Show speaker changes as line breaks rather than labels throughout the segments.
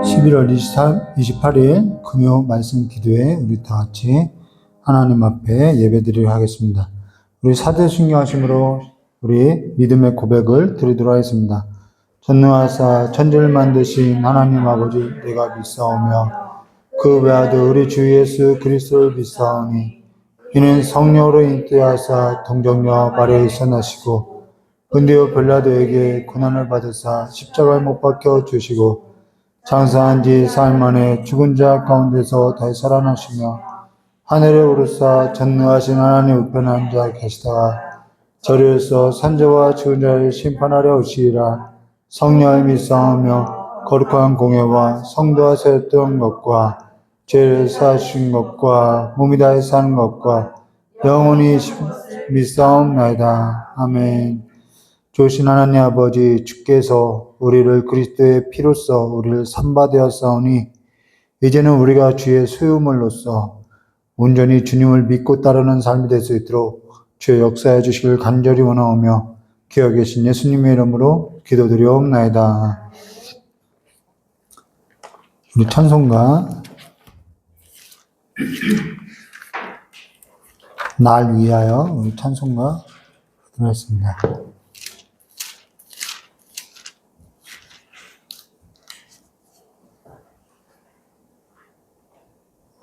(11월 28일) 금요 말씀 기도회 우리 다 같이 하나님 앞에 예배드리려 하겠습니다. 우리 사대 순교하심으로 우리 믿음의 고백을 드리도록 하겠습니다. 전능하사 천지를 만드신 하나님 아버지, 내가 믿사오며 그 외아들 우리 주 예수 그리스도를 믿사오니 이는 성령으로 잉태하사 동정녀 마리아에서 나시고 근대요 빌라도에게 고난을 받으사 십자가에 못 박혀 주시고 장사한 지 사흘 만에 죽은 자 가운데서 다시 살아나시며 하늘에 오르사 전능하신 하나님 우편에 앉아 계시다가 저리에서 산자와 죽은 자를 심판하려 오시리라. 성령을 믿사오며 거룩한 공예와 성도와 세웠던 것과 죄를 사하신 것과 몸이 다해 사는 것과 영원히 믿사옵나이다. 아멘. 좋으신 하나님 아버지, 주께서 우리를 그리스도의 피로써 우리를 산바되었사오니 이제는 우리가 주의 소유물로서 온전히 주님을 믿고 따르는 삶이 될 수 있도록 주의 역사해 주시길 간절히 원하오며 기어 계신 예수님의 이름으로 기도드리옵나이다. 우리 찬송가 날 위하여 우리 찬송가 들어있습니다.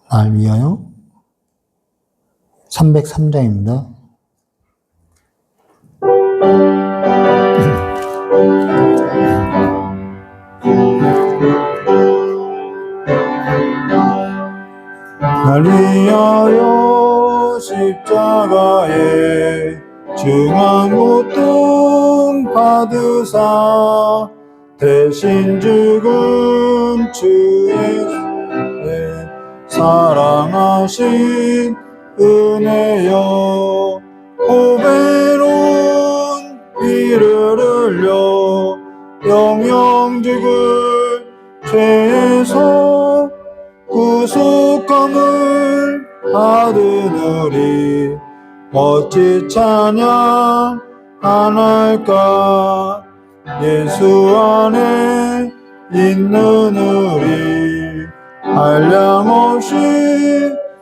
날 위하여 303장입니다. 날 위하여 십자가에 중한 고통 받으사 대신 죽은 주의 사랑하신 은혜여 보배로운 피를 흘려 영영 죽을 죄에서 구속함을 받으느니 어찌 찬양 안 할까. 예수 안에 있는 우리 한량없이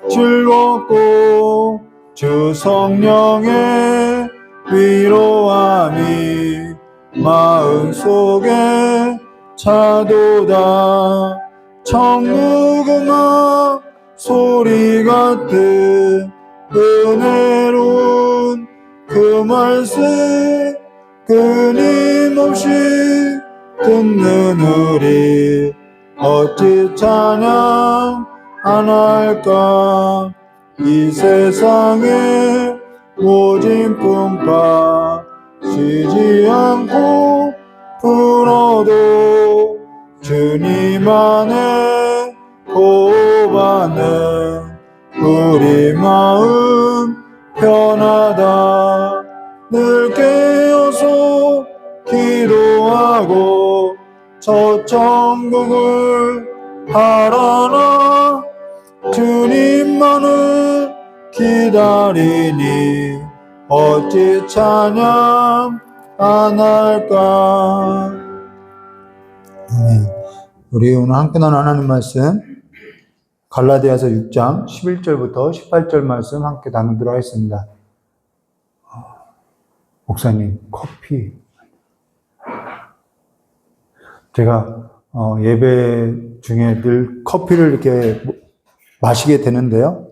즐겁고 주 성령의 위로함이 마음속에 차도다. 청무금아 소리 같은 은혜로운 그 말씀 끊임없이 듣는 우리 어찌 찬양 안 할까. 이 세상에 모진 풍파 쉬지 않고 불어도 주님 안에 보호받는 우리 마음 편하다. 늘 깨어서 기도하고 저 천국을 바라나. 주님만을 기다리니 어찌 찬양 안 할까. 우리 오늘 함께 나눈 하나님 말씀 갈라디아서 6장 11절부터 18절 말씀 함께 나누도록 하겠습니다. 목사님, 커피. 제가 예배 중에 늘 커피를 이렇게 마시게 되는데요.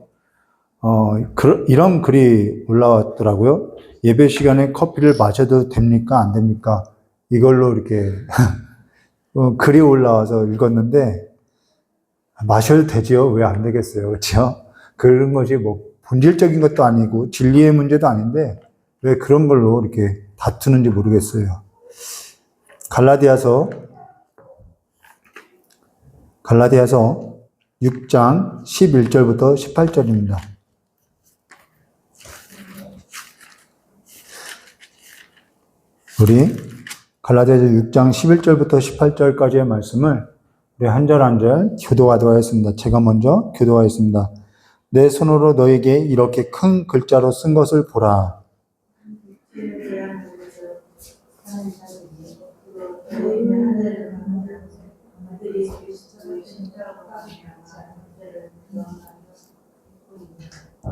이런 글이 올라왔더라고요. 예배 시간에 커피를 마셔도 됩니까? 안 됩니까? 이걸로 이렇게 글이 올라와서 읽었는데, 마셔도 되지요? 왜 안 되겠어요? 그렇죠? 그런 것이 뭐 본질적인 것도 아니고 진리의 문제도 아닌데 왜 그런 걸로 이렇게 다투는지 모르겠어요. 갈라디아서 6장 11절부터 18절입니다. 우리 갈라디아서 6장 11절부터 18절까지의 말씀을 우리 한 절 한 절 교도하도록 하겠습니다. 제가 먼저 교도하겠습니다. 내 손으로 너에게 이렇게 큰 글자로 쓴 것을 보라.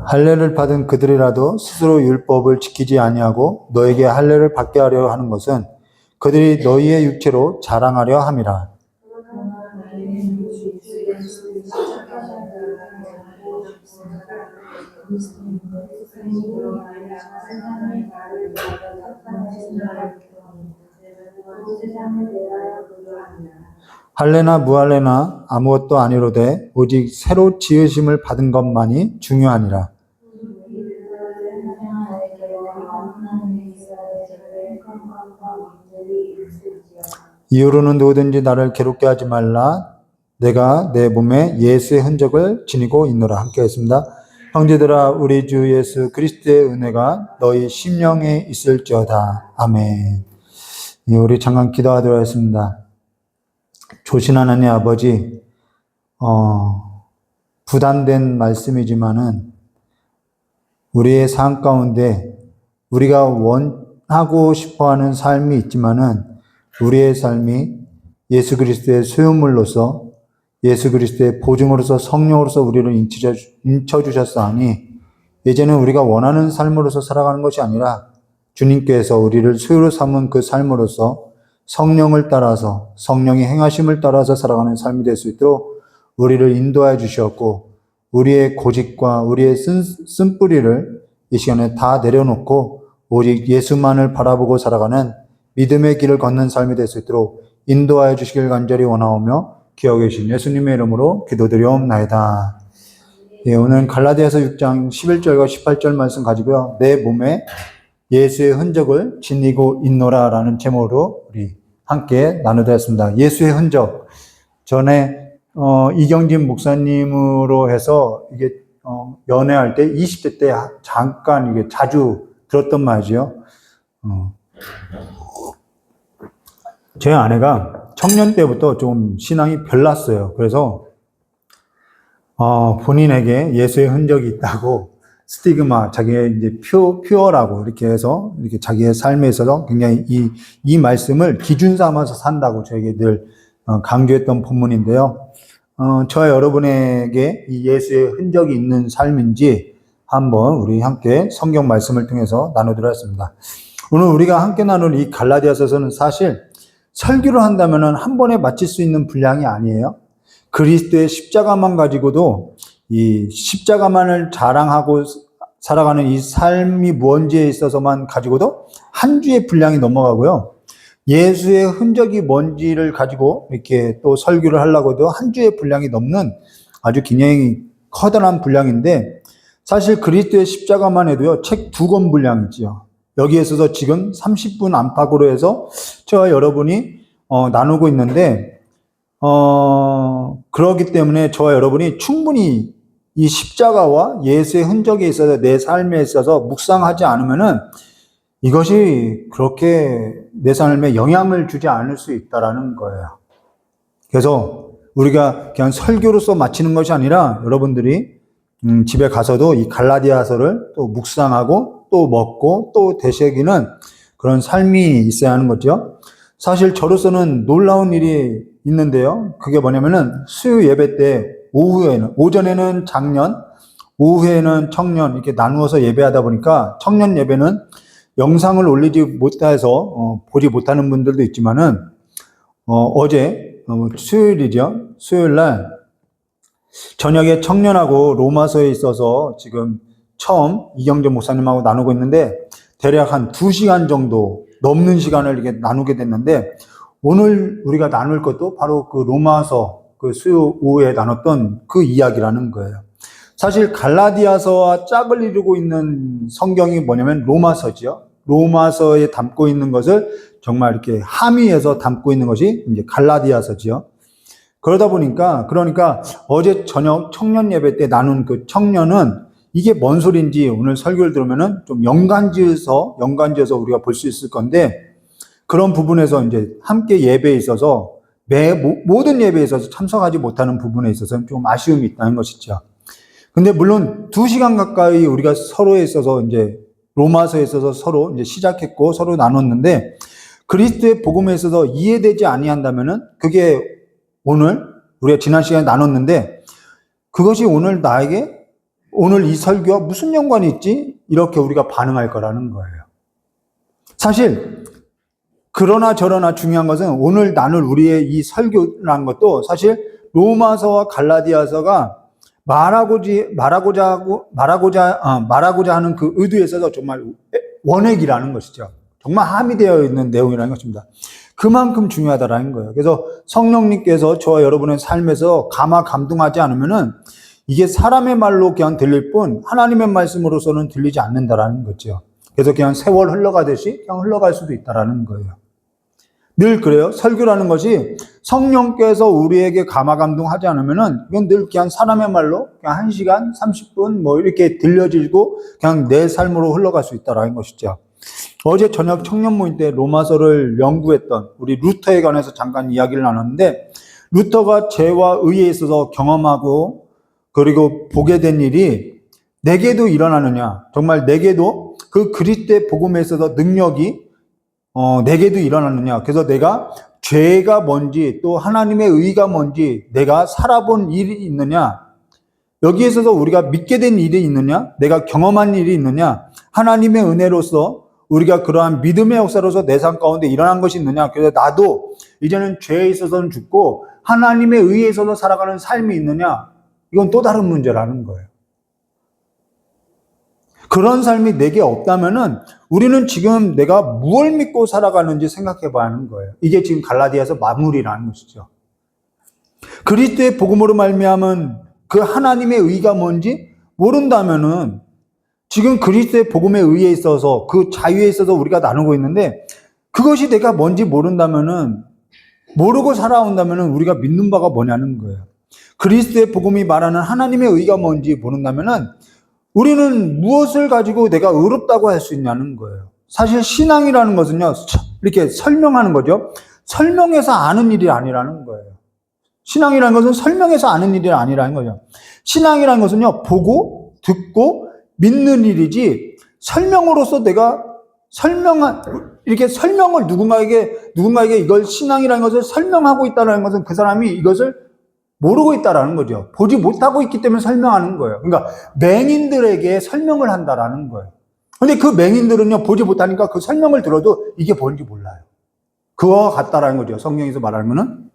할례를 받은 그들이라도 스스로 율법을 지키지 아니하고 너에게 할례를 받게 하려 하는 것은 그들이 너희의 육체로 자랑하려 함이라. 할례나 무할례나 아무것도 아니로되 오직 새로 지으심을 받은 것만이 중요하니라. 이후로는 누구든지 나를 괴롭게 하지 말라. 내가 내 몸에 예수의 흔적을 지니고 있노라. 함께 했습니다. 형제들아, 우리 주 예수 그리스도의 은혜가 너희 심령에 있을지어다. 아멘. 우리 잠깐 기도하도록 하겠습니다. 조신 하나님 아버지, 부담된 말씀이지만은 우리의 삶 가운데 우리가 원하고 싶어하는 삶이 있지만은 우리의 삶이 예수 그리스도의 소유물로서 예수 그리스도의 보증으로서 성령으로서 우리를 인쳐주셨사오니 이제는 우리가 원하는 삶으로서 살아가는 것이 아니라 주님께서 우리를 소유로 삼은 그 삶으로서 성령을 따라서 성령의 행하심을 따라서 살아가는 삶이 될 수 있도록 우리를 인도하여 주셨고 우리의 고집과 우리의 쓴뿌리를 이 시간에 다 내려놓고 오직 예수만을 바라보고 살아가는 믿음의 길을 걷는 삶이 될 수 있도록 인도하여 주시길 간절히 원하오며 기억해 주신 예수님의 이름으로 기도드리옵나이다. 예, 오늘 갈라디아서 6장 11절과 18절 말씀 가지고요. 내 몸에 예수의 흔적을 지니고 있노라 라는 제목으로 우리 함께 나누도록 했습니다. 예수의 흔적. 전에 이경진 목사님으로 해서 이게 연애할 때 20대 때 잠깐 이게 자주 들었던 말이죠. 제 아내가 청년 때부터 좀 신앙이 별났어요. 그래서 본인에게 예수의 흔적이 있다고 스티그마, 자기의 이제 퓨어라고 이렇게 해서 이렇게 자기의 삶에 있어서 굉장히 이 말씀을 기준 삼아서 산다고 저에게 늘 강조했던 본문인데요. 저와 여러분에게 이 예수의 흔적이 있는 삶인지 한번 우리 함께 성경 말씀을 통해서 나누도록 하겠습니다. 오늘 우리가 함께 나눌 이 갈라디아서는 사실 설교를 한다면 한 번에 마칠 수 있는 분량이 아니에요. 그리스도의 십자가만 가지고도 이 십자가만을 자랑하고 살아가는 이 삶이 뭔지에 있어서만 가지고도 한 주의 분량이 넘어가고요. 예수의 흔적이 뭔지를 가지고 이렇게 또 설교를 하려고 해도 한 주의 분량이 넘는 아주 굉장히 커다란 분량인데 사실 그리스도의 십자가만 해도요. 책 2권 분량이지요. 여기에 있어서 지금 30분 안팎으로 해서 저와 여러분이 나누고 있는데 그렇기 때문에 저와 여러분이 충분히 이 십자가와 예수의 흔적에 있어서 내 삶에 있어서 묵상하지 않으면은 이것이 그렇게 내 삶에 영향을 주지 않을 수 있다라는 거예요. 그래서 우리가 그냥 설교로서 마치는 것이 아니라 여러분들이 집에 가서도 이 갈라디아서를 또 묵상하고 또 먹고 또 되새기는 그런 삶이 있어야 하는 거죠. 사실 저로서는 놀라운 일이 있는데요. 그게 뭐냐면은 수요 예배 때 오전에는 장년, 오후에는 청년 이렇게 나누어서 예배하다 보니까 청년 예배는 영상을 올리지 못해서 보지 못하는 분들도 있지만은 어제 수요일이죠. 수요일 날 저녁에 청년하고 로마서에 있어서 지금 처음 이경재 목사님하고 나누고 있는데 대략 한 2시간 정도 넘는 시간을 이렇게 나누게 됐는데 오늘 우리가 나눌 것도 바로 그 로마서 그 수요 오후에 나눴던 그 이야기라는 거예요. 사실 갈라디아서와 짝을 이루고 있는 성경이 뭐냐면 로마서지요. 로마서에 담고 있는 것을 정말 이렇게 함의해서 담고 있는 것이 이제 갈라디아서지요. 그러다 보니까, 그러니까 어제 저녁 청년 예배 때 나눈 그 청년은 이게 뭔 소리인지 오늘 설교를 들으면은 좀 연관지어서 우리가 볼 수 있을 건데, 그런 부분에서 이제 함께 예배에 있어서 모든 예배에 있어서 참석하지 못하는 부분에 있어서는 좀 아쉬움이 있다는 것이죠. 근데 물론 2시간 가까이 우리가 서로에 있어서 이제 로마서에 있어서 서로 이제 시작했고 서로 나눴는데, 그리스도의 복음에 있어서 이해되지 아니한다면은 그게 오늘 우리가 지난 시간에 나눴는데 그것이 오늘 나에게 오늘 이 설교와 무슨 연관이 있지? 이렇게 우리가 반응할 거라는 거예요. 사실 그러나 저러나 중요한 것은 오늘 나눌 우리의 이 설교라는 것도 사실 로마서와 갈라디아서가 말하고자 하는 그 의도에 있어서 정말 원액이라는 것이죠. 정말 함의되어 있는 내용이라는 것입니다. 그만큼 중요하다라는 거예요. 그래서 성령님께서 저와 여러분의 삶에서 감동하지 않으면은 이게 사람의 말로 그냥 들릴 뿐 하나님의 말씀으로서는 들리지 않는다라는 거죠. 그래서 그냥 세월 흘러가듯이 그냥 흘러갈 수도 있다라는 거예요. 늘 그래요. 설교라는 것이 성령께서 우리에게 감동하지 않으면은 이건 늘 그냥 사람의 말로 그냥 1시간, 30분 뭐 이렇게 들려지고 그냥 내 삶으로 흘러갈 수 있다라는 것이죠. 어제 저녁 청년 모임 때 로마서를 연구했던 우리 루터에 관해서 잠깐 이야기를 나눴는데, 루터가 죄와 의에 있어서 경험하고 그리고 보게 된 일이 내게도 일어나느냐, 정말 내게도 그 그리스도의 복음에 있어서 능력이 내게도 일어나느냐. 그래서 내가 죄가 뭔지 또 하나님의 의가 뭔지 내가 살아본 일이 있느냐, 여기에 있어서 우리가 믿게 된 일이 있느냐, 내가 경험한 일이 있느냐, 하나님의 은혜로서 우리가 그러한 믿음의 역사로서 내 삶 가운데 일어난 것이 있느냐. 그래서 나도 이제는 죄에 있어서는 죽고 하나님의 의에 있어서 살아가는 삶이 있느냐, 이건 또 다른 문제라는 거예요. 그런 삶이 내게 없다면은 우리는 지금 내가 무엇을 믿고 살아가는지 생각해 봐야 하는 거예요. 이게 지금 갈라디아서 마무리라는 것이죠. 그리스도의 복음으로 말미암은 그 하나님의 의가 뭔지 모른다면은 지금 그리스도의 복음에 의해 있어서 그 자유에 있어서 우리가 나누고 있는데 그것이 내가 뭔지 모른다면은, 모르고 살아온다면은 우리가 믿는 바가 뭐냐는 거예요. 그리스도의 복음이 말하는 하나님의 의가 뭔지 모른다면은 우리는 무엇을 가지고 내가 의롭다고 할 수 있냐는 거예요. 사실 신앙이라는 것은요, 이렇게 설명하는 거죠. 설명해서 아는 일이 아니라는 거예요. 신앙이라는 것은 설명해서 아는 일이 아니라는 거죠. 신앙이라는 것은요, 보고 듣고 믿는 일이지, 설명으로서 내가 이렇게 설명을 누군가에게 이걸 신앙이라는 것을 설명하고 있다는 것은 그 사람이 이것을 모르고 있다라는 거죠. 보지 못하고 있기 때문에 설명하는 거예요. 그러니까 맹인들에게 설명을 한다라는 거예요. 근데 그 맹인들은요, 보지 못하니까 그 설명을 들어도 이게 뭔지 몰라요. 그와 같다라는 거죠. 성경에서 말하면은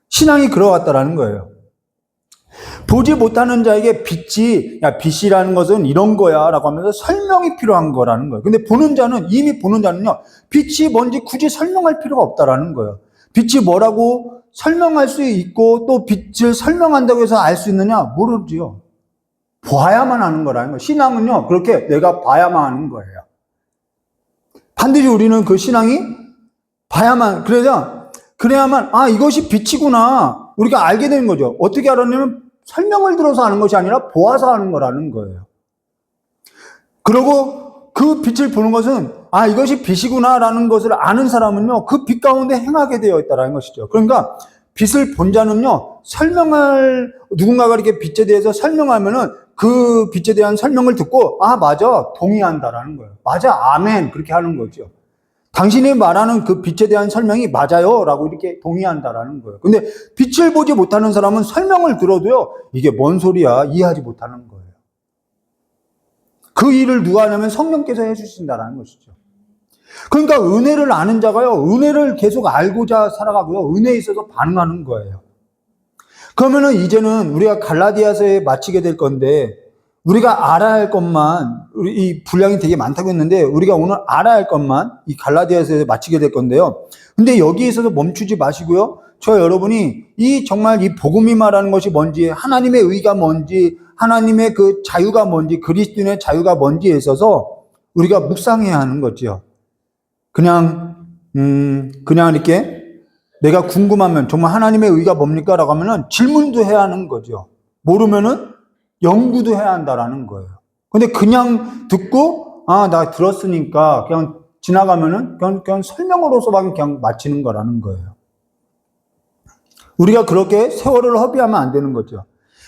신앙이 그와 같다라는 거예요. 보지 못하는 자에게 빛이라는 것은 이런 거야 라고 하면서 설명이 필요한 거라는 거예요. 근데 이미 보는 자는요, 빛이 뭔지 굳이 설명할 필요가 없다라는 거예요. 빛이 뭐라고 설명할 수 있고 또 빛을 설명한다고 해서 알 수 있느냐? 모르지요. 봐야만 하는 거라는 거예요. 신앙은요, 그렇게 내가 봐야만 하는 거예요. 반드시 우리는 그 신앙이 그래야만, 이것이 빛이구나, 우리가 알게 되는 거죠. 어떻게 알았냐면 설명을 들어서 아는 것이 아니라 보아서 아는 거라는 거예요. 그리고 그 빛을 보는 것은 이것이 빛이구나라는 것을 아는 사람은요, 그 빛 가운데 행하게 되어 있다는 것이죠. 그러니까 빛을 본 자는요, 누군가가 이렇게 빛에 대해서 설명하면은 그 빛에 대한 설명을 듣고 맞아, 동의한다라는 거예요. 맞아, 아멘, 그렇게 하는 거죠. 당신이 말하는 그 빛에 대한 설명이 맞아요 라고 이렇게 동의한다라는 거예요. 근데 빛을 보지 못하는 사람은 설명을 들어도요, 이게 뭔 소리야, 이해하지 못하는 거예요. 그 일을 누가 하냐면 성령께서 해주신다라는 것이죠. 그러니까 은혜를 아는 자가요, 은혜를 계속 알고자 살아가고요, 은혜에 있어서 반응하는 거예요. 그러면은 이제는 우리가 갈라디아서에 마치게 될 건데, 우리가 알아야 할 것만, 이 분량이 되게 많다고 했는데 우리가 오늘 알아야 할 것만 이 갈라디아서에 마치게 될 건데요. 근데 여기에 있어서 멈추지 마시고요, 저 여러분이 정말 이 복음이 말하는 것이 뭔지, 하나님의 의가 뭔지, 하나님의 그 자유가 뭔지, 그리스도인의 자유가 뭔지에 있어서 우리가 묵상해야 하는 거죠. 그냥 이렇게 내가 궁금하면 정말 하나님의 의가 뭡니까? 라고 하면은 질문도 해야 하는 거죠. 모르면은 연구도 해야 한다라는 거예요. 근데 그냥 듣고, 나 들었으니까 그냥 지나가면은 그냥 설명으로서만 그냥 마치는 거라는 거예요. 우리가 그렇게 세월을 허비하면 안 되는 거죠.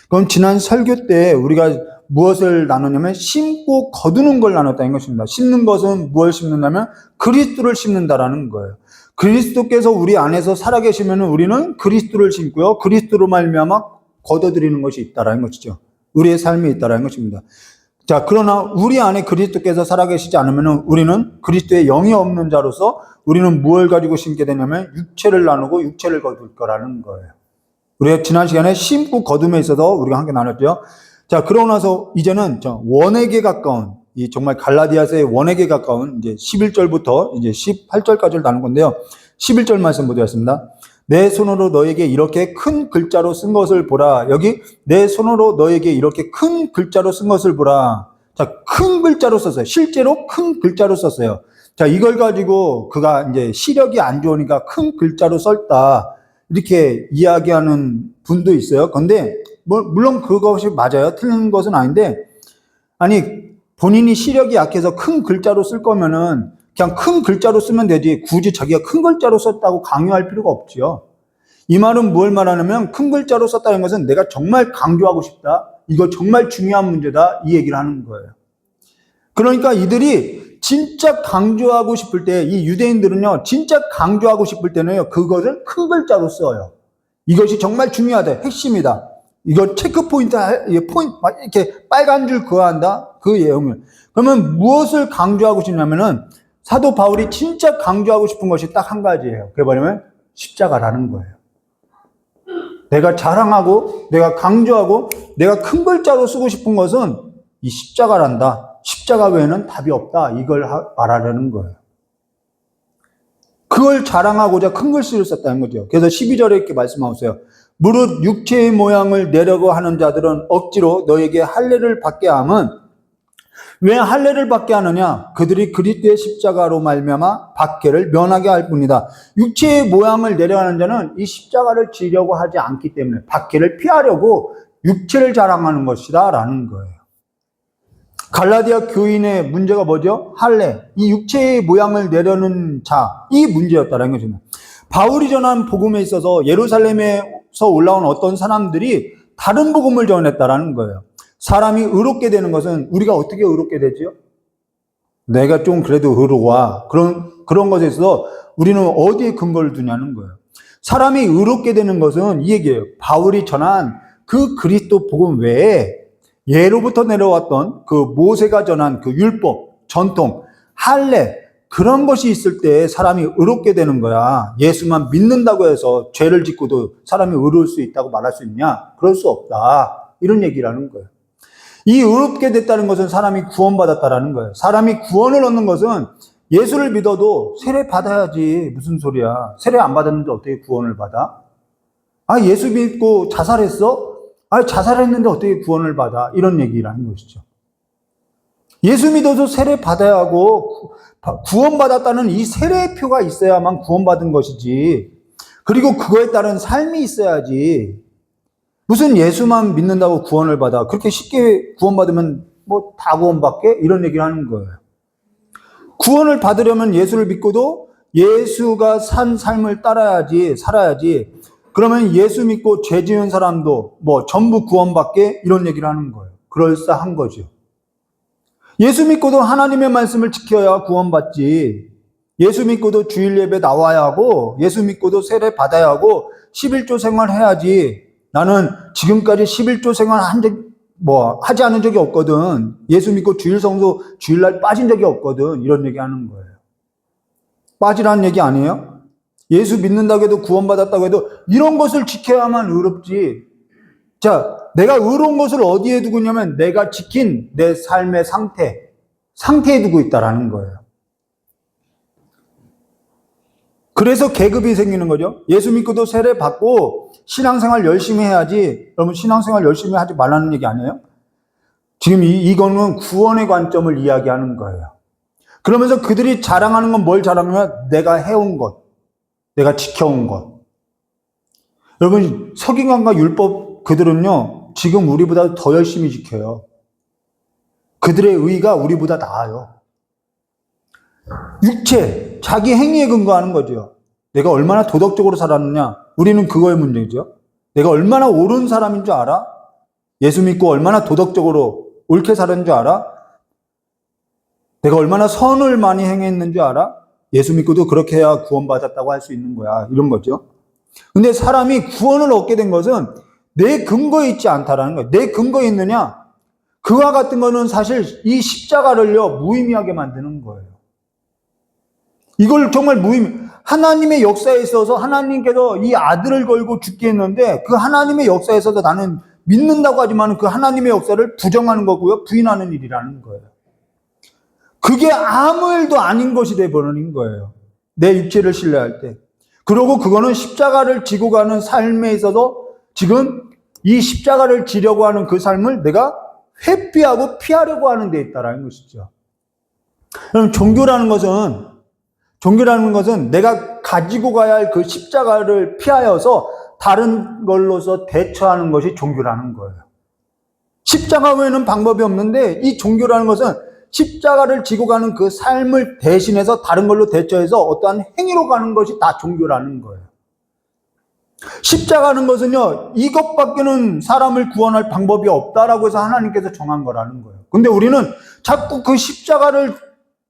그럼 지난 설교 때 우리가 무엇을 나누냐면 심고 거두는 걸 나눴다는 것입니다. 심는 것은 무엇을 심는다면 그리스도를 심는다라는 거예요. 그리스도께서 우리 안에서 살아계시면 우리는 그리스도를 심고요. 그리스도로 말미암아 거둬들이는 것이 있다라는 것이죠. 우리의 삶이 있다라는 것입니다. 자, 그러나 우리 안에 그리스도께서 살아계시지 않으면 우리는 그리스도의 영이 없는 자로서 우리는 무엇을 가지고 심게 되냐면 육체를 나누고 육체를 거둘 거라는 거예요. 우리가 지난 시간에 심고 거둠에 있어서 우리가 함께 나눴죠. 자, 그러고 나서 이제는 원액에 가까운, 이 정말 갈라디아서의 원액에 가까운 이제 11절부터 이제 18절까지를 나눈 건데요. 11절 말씀 보도록 내 손으로 너에게 이렇게 큰 글자로 쓴 것을 보라. 여기 내 손으로 너에게 이렇게 큰 글자로 쓴 것을 보라. 자, 큰 글자로 썼어요. 실제로 큰 글자로 썼어요. 자, 이걸 가지고 그가 이제 시력이 안 좋으니까 큰 글자로 썼다. 이렇게 이야기하는 분도 있어요. 그런데 물론 그것이 맞아요. 틀린 것은 아닌데, 아니 본인이 시력이 약해서 큰 글자로 쓸 거면은 그냥 큰 글자로 쓰면 되지 굳이 자기가 큰 글자로 썼다고 강요할 필요가 없지요. 이 말은 뭘 말하냐면 큰 글자로 썼다는 것은 내가 정말 강조하고 싶다. 이거 정말 중요한 문제다. 이 얘기를 하는 거예요. 그러니까 이들이 진짜 강조하고 싶을 때, 이 유대인들은요, 진짜 강조하고 싶을 때는요, 그것을 큰 글자로 써요. 이것이 정말 중요하다. 핵심이다. 이거 체크포인트, 이렇게 빨간 줄 그어야 한다. 그 내용을. 그러면 무엇을 강조하고 싶냐면은 사도 바울이 진짜 강조하고 싶은 것이 딱 한 가지예요. 그게 뭐냐면 십자가라는 거예요. 내가 자랑하고, 내가 강조하고, 내가 큰 글자로 쓰고 싶은 것은 이 십자가란다. 십자가 외에는 답이 없다. 이걸 말하려는 거예요. 그걸 자랑하고자 큰 글씨를 썼다는 거죠. 그래서 12절에 이렇게 말씀하세요. 무릇 육체의 모양을 내려고 하는 자들은 억지로 너에게 할례를 받게 함은 왜 할례를 받게 하느냐? 그들이 그리스도의 십자가로 말미암아 박해를 면하게 할 뿐이다. 육체의 모양을 내려가는 자는 이 십자가를 지려고 하지 않기 때문에 박해를 피하려고 육체를 자랑하는 것이다 라는 거예요. 갈라디아 교인의 문제가 뭐죠? 할례, 이 육체의 모양을 내려는 자, 이 문제였다는 것입니다. 바울이 전한 복음에 있어서 예루살렘에서 올라온 어떤 사람들이 다른 복음을 전했다라는 거예요. 사람이 의롭게 되는 것은 우리가 어떻게 의롭게 되지요? 내가 좀 그래도 의로워. 그런 것에 있어서 우리는 어디에 근거를 두냐는 거예요. 사람이 의롭게 되는 것은 이 얘기예요. 바울이 전한 그 그리스도 복음 외에 예로부터 내려왔던 그 모세가 전한 그 율법, 전통, 할례, 그런 것이 있을 때 사람이 의롭게 되는 거야. 예수만 믿는다고 해서 죄를 짓고도 사람이 의로울 수 있다고 말할 수 있냐? 그럴 수 없다. 이런 얘기라는 거예요. 이 의롭게 됐다는 것은 사람이 구원받았다라는 거예요. 사람이 구원을 얻는 것은 예수를 믿어도 세례 받아야지. 무슨 소리야. 세례 안 받았는데 어떻게 구원을 받아? 예수 믿고 자살했어? 자살했는데 어떻게 구원을 받아? 이런 얘기라는 것이죠. 예수 믿어도 세례 받아야 하고 구원받았다는 이 세례표가 있어야만 구원받은 것이지. 그리고 그거에 따른 삶이 있어야지. 무슨 예수만 믿는다고 구원을 받아. 그렇게 쉽게 구원받으면 뭐 다 구원받게? 이런 얘기를 하는 거예요. 구원을 받으려면 예수를 믿고도 예수가 산 삶을 따라야지, 살아야지. 그러면 예수 믿고 죄 지은 사람도 뭐 전부 구원받게? 이런 얘기를 하는 거예요. 그럴싸한 거죠. 예수 믿고도 하나님의 말씀을 지켜야 구원받지. 예수 믿고도 주일 예배 나와야 하고, 예수 믿고도 세례 받아야 하고, 11조 생활해야지. 나는 지금까지 11조 생활 하지 않은 적이 없거든. 예수 믿고 주일 성수, 주일날 빠진 적이 없거든. 이런 얘기 하는 거예요. 빠지라는 얘기 아니에요? 예수 믿는다고 해도 구원받았다고 해도 이런 것을 지켜야만 의롭지. 자, 내가 의로운 것을 어디에 두고 있냐면 내가 지킨 내 삶의 상태에 두고 있다라는 거예요. 그래서 계급이 생기는 거죠. 예수 믿고도 세례 받고 신앙생활 열심히 해야지. 여러분, 신앙생활 열심히 하지 말라는 얘기 아니에요? 지금 이거는 구원의 관점을 이야기하는 거예요. 그러면서 그들이 자랑하는 건 뭘 자랑하냐면 내가 해온 것, 내가 지켜온 것. 여러분, 서기관과 율법 그들은요, 지금 우리보다 더 열심히 지켜요. 그들의 의가 우리보다 나아요. 육체, 자기 행위에 근거하는 거죠. 내가 얼마나 도덕적으로 살았느냐? 우리는 그거의 문제죠. 내가 얼마나 옳은 사람인 줄 알아? 예수 믿고 얼마나 도덕적으로 옳게 살았는 줄 알아? 내가 얼마나 선을 많이 행했는 줄 알아? 예수 믿고도 그렇게 해야 구원받았다고 할 수 있는 거야. 이런 거죠. 근데 사람이 구원을 얻게 된 것은 내 근거에 있지 않다라는 거예요. 내 근거에 있느냐? 그와 같은 거는 사실 이 십자가를요, 무의미하게 만드는 거예요. 이걸 정말 하나님의 역사에 있어서 하나님께서 이 아들을 걸고 죽게 했는데 그 하나님의 역사에 있어서 나는 믿는다고 하지만 그 하나님의 역사를 부정하는 거고요. 부인하는 일이라는 거예요. 그게 아무 일도 아닌 것이 되어버리는 거예요. 내 육체를 신뢰할 때. 그리고 그거는 십자가를 지고 가는 삶에 있어서 지금 이 십자가를 지려고 하는 그 삶을 내가 회피하고 피하려고 하는 데 있다라는 것이죠. 그럼 종교라는 것은 내가 가지고 가야 할 그 십자가를 피하여서 다른 걸로서 대처하는 것이 종교라는 거예요. 십자가 외에는 방법이 없는데 이 종교라는 것은 십자가를 지고 가는 그 삶을 대신해서 다른 걸로 대처해서 어떠한 행위로 가는 것이 다 종교라는 거예요. 십자가는 것은요, 이것밖에는 사람을 구원할 방법이 없다라고 해서 하나님께서 정한 거라는 거예요. 근데 우리는 자꾸 그 십자가를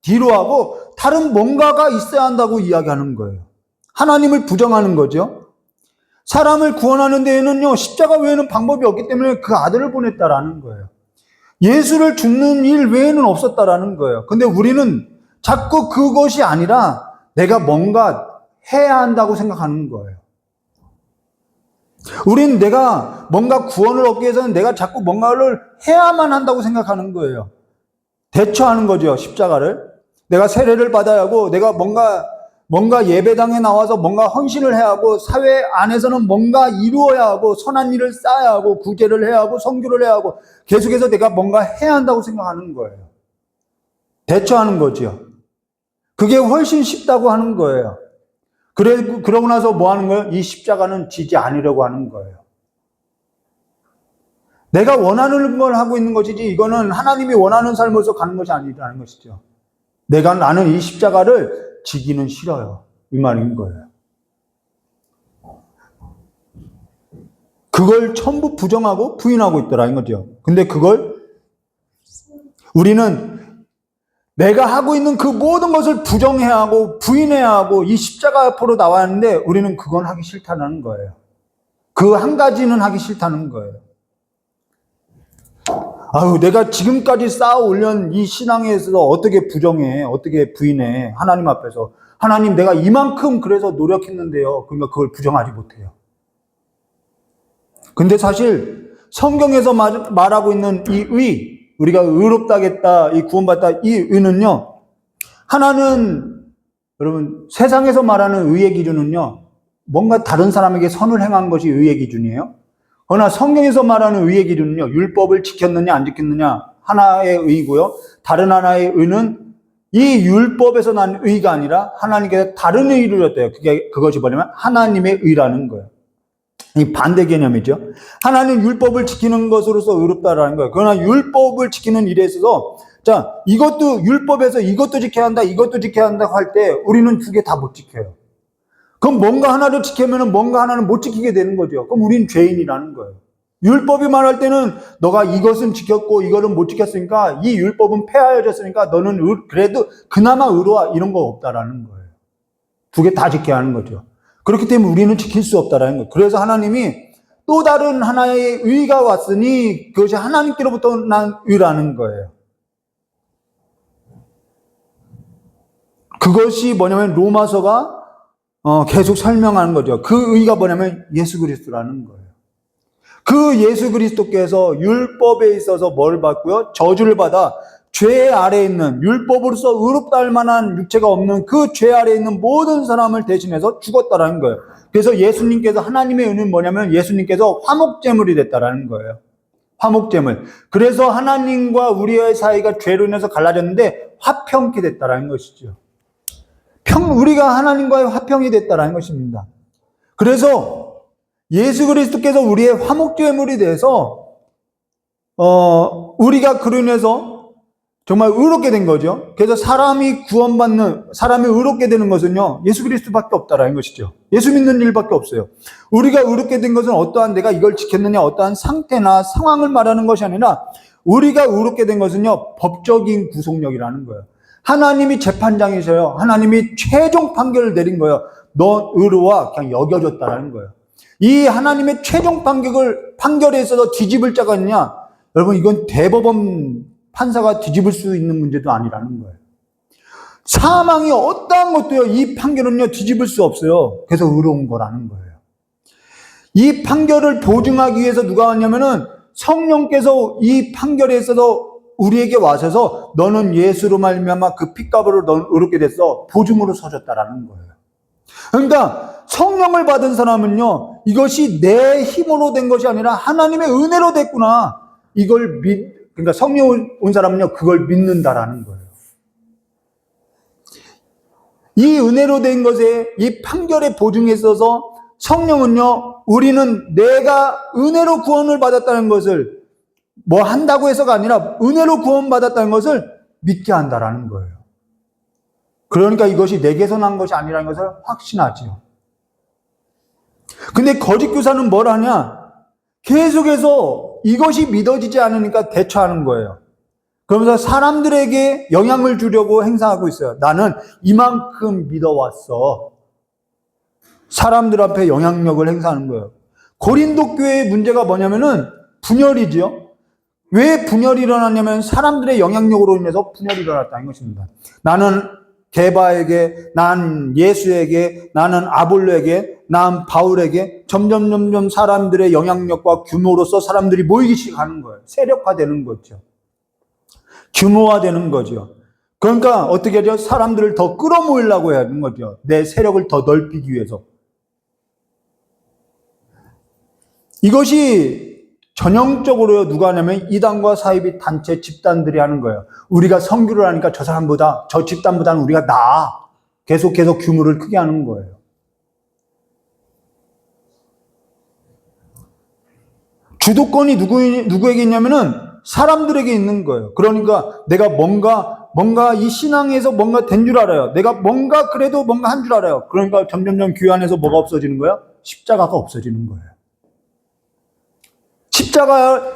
뒤로 하고 다른 뭔가가 있어야 한다고 이야기하는 거예요. 하나님을 부정하는 거죠. 사람을 구원하는 데에는요, 십자가 외에는 방법이 없기 때문에 그 아들을 보냈다라는 거예요. 예수를 죽는 일 외에는 없었다라는 거예요. 근데 우리는 자꾸 그것이 아니라 내가 뭔가 해야 한다고 생각하는 거예요. 우린 내가 뭔가 구원을 얻기 위해서는 내가 자꾸 뭔가를 해야만 한다고 생각하는 거예요. 대처하는 거죠, 십자가를. 내가 세례를 받아야 하고, 내가 뭔가 예배당에 나와서 뭔가 헌신을 해야 하고, 사회 안에서는 뭔가 이루어야 하고, 선한 일을 쌓아야 하고, 구제를 해야 하고, 선교를 해야 하고, 계속해서 내가 뭔가 해야 한다고 생각하는 거예요. 대처하는 거죠. 그게 훨씬 쉽다고 하는 거예요. 그러고 나서 뭐 하는 거예요? 이 십자가는 지지 않으려고 하는 거예요. 내가 원하는 걸 하고 있는 것이지, 이거는 하나님이 원하는 삶으로서 가는 것이 아니라는 것이죠. 나는 이 십자가를 지기는 싫어요. 이 말인 거예요. 그걸 전부 부정하고 부인하고 있더라는 거죠. 근데 그걸 우리는 내가 하고 있는 그 모든 것을 부정해야 하고 부인해야 하고 이 십자가 앞으로 나왔는데 우리는 그건 하기 싫다는 거예요. 그 한 가지는 하기 싫다는 거예요. 내가 지금까지 쌓아 올린 이 신앙에 있어서 어떻게 부정해, 어떻게 부인해, 하나님 앞에서. 하나님, 내가 이만큼 그래서 노력했는데요. 그러니까 그걸 부정하지 못해요. 근데 사실 성경에서 말하고 있는 이 의, 우리가 의롭다겠다, 이 구원받다, 이 의는요, 하나는, 여러분, 세상에서 말하는 의의 기준은요, 뭔가 다른 사람에게 선을 행한 것이 의의 기준이에요. 그러나 성경에서 말하는 의의 기준은요, 율법을 지켰느냐 안 지켰느냐 하나의 의고요. 다른 하나의 의는 이 율법에서 난 의가 아니라 하나님께서 다른 의를 줬대요. 그것이 뭐냐면 하나님의 의라는 거예요. 이 반대 개념이죠. 하나님 율법을 지키는 것으로서 의롭다라는 거예요. 그러나 율법을 지키는 일에 있어서 이것도 율법에서 이것도 지켜야 한다, 이것도 지켜야 한다 할 때 우리는 두 개 다 못 지켜요. 그럼 뭔가 하나를 지키면 뭔가 하나는 못 지키게 되는 거죠. 그럼 우린 죄인이라는 거예요. 율법이 말할 때는 너가 이것은 지켰고 이거는 못 지켰으니까 이 율법은 폐하여졌으니까 너는 그래도 그나마 의로와 이런 거 없다라는 거예요. 두 개 다 지켜야 하는 거죠. 그렇기 때문에 우리는 지킬 수 없다라는 거예요. 그래서 하나님이 또 다른 하나의 의가 왔으니 그것이 하나님께로부터 난 의라는 거예요. 그것이 뭐냐면 로마서가 계속 설명하는 거죠. 그 의가 뭐냐면 예수 그리스도라는 거예요. 그 예수 그리스도께서 율법에 있어서 뭘 받고요? 저주를 받아
죄 아래에 있는, 율법으로서 의롭다 할 만한 육체가 없는 그 죄 아래에 있는 모든 사람을 대신해서 죽었다라는 거예요. 그래서 예수님께서, 하나님의 은혜는 뭐냐면 예수님께서 화목제물이 됐다라는 거예요. 화목제물. 그래서 하나님과 우리의 사이가 죄로 인해서 갈라졌는데 화평케 됐다라는 것이죠. 우리가 하나님과의 화평이 됐다라는 것입니다. 그래서 예수 그리스도께서 우리의 화목제물이 돼서 우리가 그로 인해서 정말 의롭게 된 거죠. 그래서 사람이 의롭게 되는 것은요, 예수 그리스도밖에 없다라는 것이죠. 예수 믿는 일밖에 없어요. 우리가 의롭게 된 것은 어떠한 내가 이걸 지켰느냐, 어떠한 상태나 상황을 말하는 것이 아니라 우리가 의롭게 된 것은요, 법적인 구속력이라는 거예요. 하나님이 재판장이셔요. 하나님이 최종 판결을 내린 거예요. 너 의로와 그냥 여겨졌다라는 거예요. 이 하나님의 최종 판결에 있어서 뒤집을 자가 있느냐? 여러분, 이건 대법원 판사가 뒤집을 수 있는 문제도 아니라는 거예요. 사망이 어떠한 것도요, 이 판결은요, 뒤집을 수 없어요. 그래서 의로운 거라는 거예요. 이 판결을 보증하기 위해서 누가 왔냐면은 성령께서 이 판결에 있어서 우리에게 와셔서 너는 예수로 말미암아 그 핏값으로 넌 의롭게 됐어. 보증으로 서줬다라는 거예요. 그러니까 성령을 받은 사람은요, 이것이 내 힘으로 된 것이 아니라 하나님의 은혜로 됐구나. 그러니까 성령 온 사람은요, 그걸 믿는다라는 거예요. 이 은혜로 된 것에, 이 판결의 보증에 있어서 성령은요, 우리는 내가 은혜로 구원을 받았다는 것을 뭐 한다고 해서가 아니라 은혜로 구원받았다는 것을 믿게 한다라는 거예요. 그러니까 이것이 내게서 난 것이 아니라는 것을 확신하지요. 근데 거짓 교사는 뭘 하냐? 계속해서 이것이 믿어지지 않으니까 대처하는 거예요. 그러면서 사람들에게 영향을 주려고 행사하고 있어요. 나는 이만큼 믿어왔어. 사람들 앞에 영향력을 행사하는 거예요. 고린도 교회의 문제가 뭐냐면은 분열이지요. 왜 분열이 일어났냐면 사람들의 영향력으로 인해서 분열이 일어났다는 것입니다. 나는 게바에게, 난 예수에게, 나는 아볼로에게, 난 바울에게 점점 사람들의 영향력과 규모로서 사람들이 모이기 시작하는 거예요. 세력화되는 거죠. 규모화되는 거죠. 그러니까 어떻게 하죠? 사람들을 더 끌어모으려고 하는 거죠. 내 세력을 더 넓히기 위해서. 이것이 전형적으로 누가 하냐면 이단과 사이비 단체 집단들이 하는 거예요. 우리가 선교를 하니까 저 사람보다, 저 집단보다는 우리가 나아. 계속 규모를 크게 하는 거예요. 주도권이 누구에게 있냐면은 사람들에게 있는 거예요. 그러니까 내가 뭔가 이 신앙에서 뭔가 된 줄 알아요. 내가 뭔가 그래도 뭔가 한 줄 알아요. 그러니까 점점 교회 안에서 뭐가 없어지는 거예요? 십자가가 없어지는 거예요.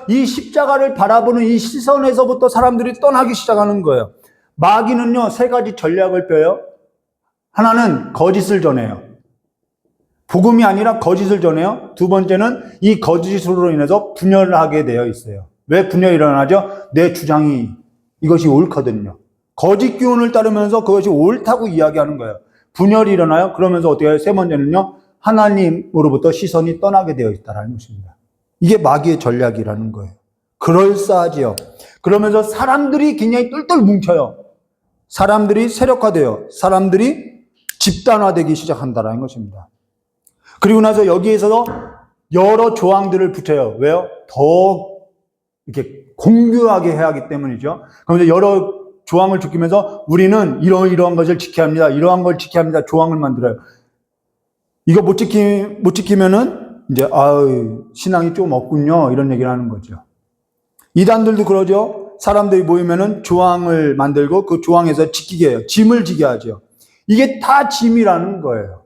이 십자가를 바라보는 이 시선에서부터 사람들이 떠나기 시작하는 거예요. 마귀는요, 세 가지 전략을 펴요. 하나는 거짓을 전해요. 복음이 아니라 거짓을 전해요. 두 번째는 이 거짓으로 인해서 분열을 하게 되어 있어요. 왜 분열이 일어나죠? 내 주장이 이것이 옳거든요. 거짓 교훈을 따르면서 그것이 옳다고 이야기하는 거예요. 분열이 일어나요. 그러면서 어떻게 해요? 세 번째는요, 하나님으로부터 시선이 떠나게 되어 있다는 것입니다. 이게 마귀의 전략이라는 거예요. 그럴싸하지요. 그러면서 사람들이 굉장히 똘똘 뭉쳐요. 사람들이 세력화돼요. 사람들이 집단화되기 시작한다는 것입니다. 그리고 나서 여기에서 여러 조항들을 붙여요. 왜요? 더 이렇게 공교하게 해야 하기 때문이죠. 그러면서 여러 조항을 지키면서 우리는 이러한 것을 지켜야 합니다. 이러한 걸 지켜야 합니다. 조항을 만들어요. 이거 못 지키면은 이제 신앙이 좀 없군요. 이런 얘기를 하는 거죠. 이단들도 그러죠. 사람들이 모이면은 조항을 만들고 그 조항에서 지키게 해요. 짐을 지게 하죠. 이게 다 짐이라는 거예요.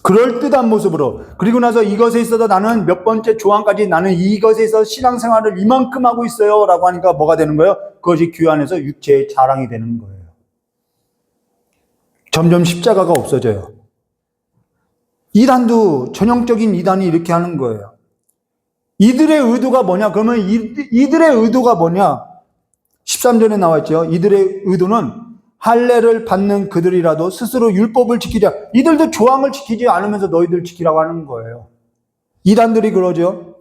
그럴듯한 모습으로. 그리고 나서 이것에 있어서 나는 몇 번째 조항까지 나는 이것에 있어서 신앙생활을 이만큼 하고 있어요. 라고 하니까 뭐가 되는 거예요? 그것이 교회 안에서 육체의 자랑이 되는 거예요. 점점 십자가가 없어져요. 이단도 전형적인 이단이 이렇게 하는 거예요. 이들의 의도가 뭐냐? 그러면 이들의 의도가 뭐냐? 13절에 나와 있죠. 이들의 의도는 할례를 받는 그들이라도 스스로 율법을 지키자. 이들도 조항을 지키지 않으면서 너희들 지키라고 하는 거예요. 이단들이 그러죠.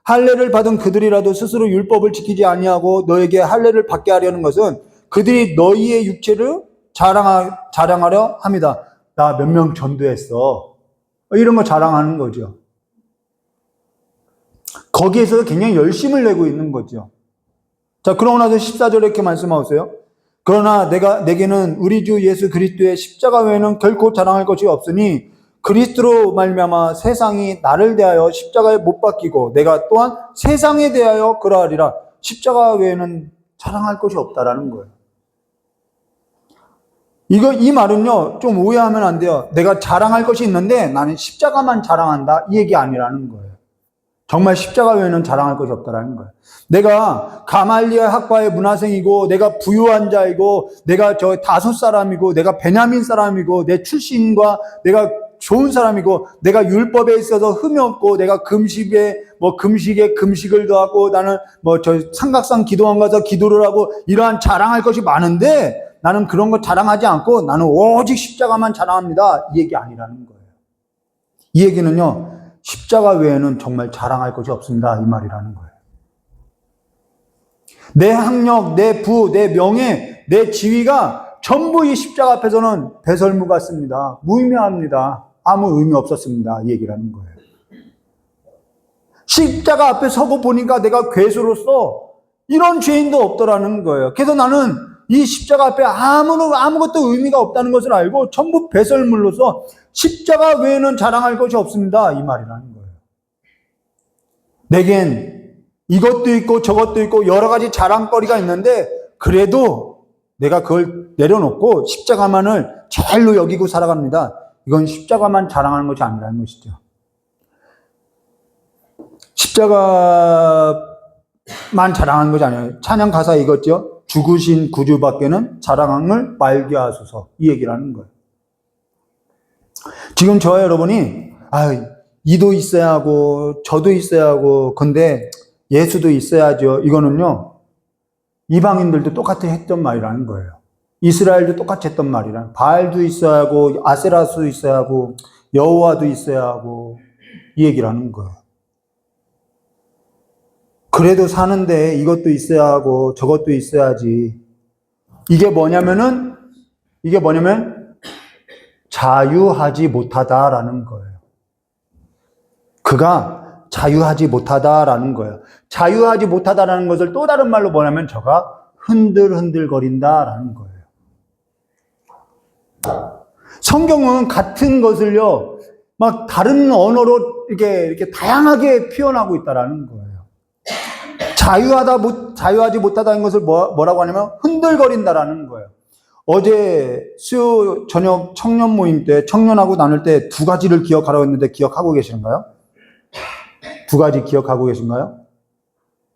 할례를 받은 그들이라도 스스로 율법을 지키지 아니하고 너에게 할례를 받게 하려는 것은 그들이 너희의 육체를 자랑하려 합니다. 나 몇 명 전도했어. 이런 거 자랑하는 거죠. 거기에서 굉장히 열심을 내고 있는 거죠. 자, 그러고 나서 14절에 이렇게 말씀하세요. 그러나 내게는 우리 주 예수 그리스도의 십자가 외에는 결코 자랑할 것이 없으니 그리스도로 말미암아 세상이 나를 대하여 십자가에 못 박히고 내가 또한 세상에 대하여 그러하리라. 십자가 외에는 자랑할 것이 없다라는 거예요. 이 말은요, 좀 오해하면 안 돼요. 내가 자랑할 것이 있는데 나는 십자가만 자랑한다. 이 얘기 아니라는 거예요. 정말 십자가 외에는 자랑할 것이 없다라는 거예요. 내가 가말리엘 학파의 문화생이고, 내가 부유한 자이고, 내가 저 다섯 사람이고, 내가 베냐민 사람이고, 내 출신과 내가 좋은 사람이고, 내가 율법에 있어서 흠이 없고, 내가 금식에 금식을 더하고, 나는 저 삼각산 기도원 가서 기도를 하고, 이러한 자랑할 것이 많은데, 나는 그런 거 자랑하지 않고, 나는 오직 십자가만 자랑합니다. 이 얘기 아니라는 거예요. 이 얘기는요, 십자가 외에는 정말 자랑할 것이 없습니다. 이 말이라는 거예요. 내 학력, 내 부, 내 명예, 내 지위가 전부 이 십자가 앞에서는 배설무 같습니다. 무의미합니다. 아무 의미 없었습니다. 이 얘기라는 거예요. 십자가 앞에 서고 보니까 내가 괴수로서 이런 죄인도 없더라는 거예요. 그래서 나는 이 십자가 앞에 아무것도 의미가 없다는 것을 알고 전부 배설물로서 십자가 외에는 자랑할 것이 없습니다. 이 말이라는 거예요. 내겐 이것도 있고 저것도 있고 여러 가지 자랑거리가 있는데 그래도 내가 그걸 내려놓고 십자가만을 제일로 여기고 살아갑니다. 이건 십자가만 자랑하는 것이 아니라는 것이죠. 십자가만 자랑하는 것이 아니에요. 찬양 가사 이거죠. 죽으신 구주밖에는 자랑을 말게 하소서. 이 얘기를 하는 거예요. 지금 저와 여러분이 이도 있어야 하고 저도 있어야 하고 근데 예수도 있어야죠. 이거는요. 이방인들도 똑같이 했던 말이라는 거예요. 이스라엘도 똑같이 했던 말이라. 바알도 있어야 하고 아세라도 있어야 하고 여호와도 있어야 하고 이 얘기를 하는 거예요. 그래도 사는데 이것도 있어야 하고 저것도 있어야지. 이게 뭐냐면 자유하지 못하다라는 거예요. 그가 자유하지 못하다라는 거예요. 자유하지 못하다라는 것을 또 다른 말로 뭐냐면 저가 흔들흔들거린다라는 거예요. 성경은 같은 것을요, 막 다른 언어로 이렇게 다양하게 표현하고 있다라는 거예요. 자유하지 못하다는 것을 뭐라고 하냐면 흔들거린다라는 거예요. 어제 수요 저녁 청년 모임 때 청년하고 나눌 때 두 가지를 기억하라고 했는데 기억하고 계신가요? 두 가지 기억하고 계신가요?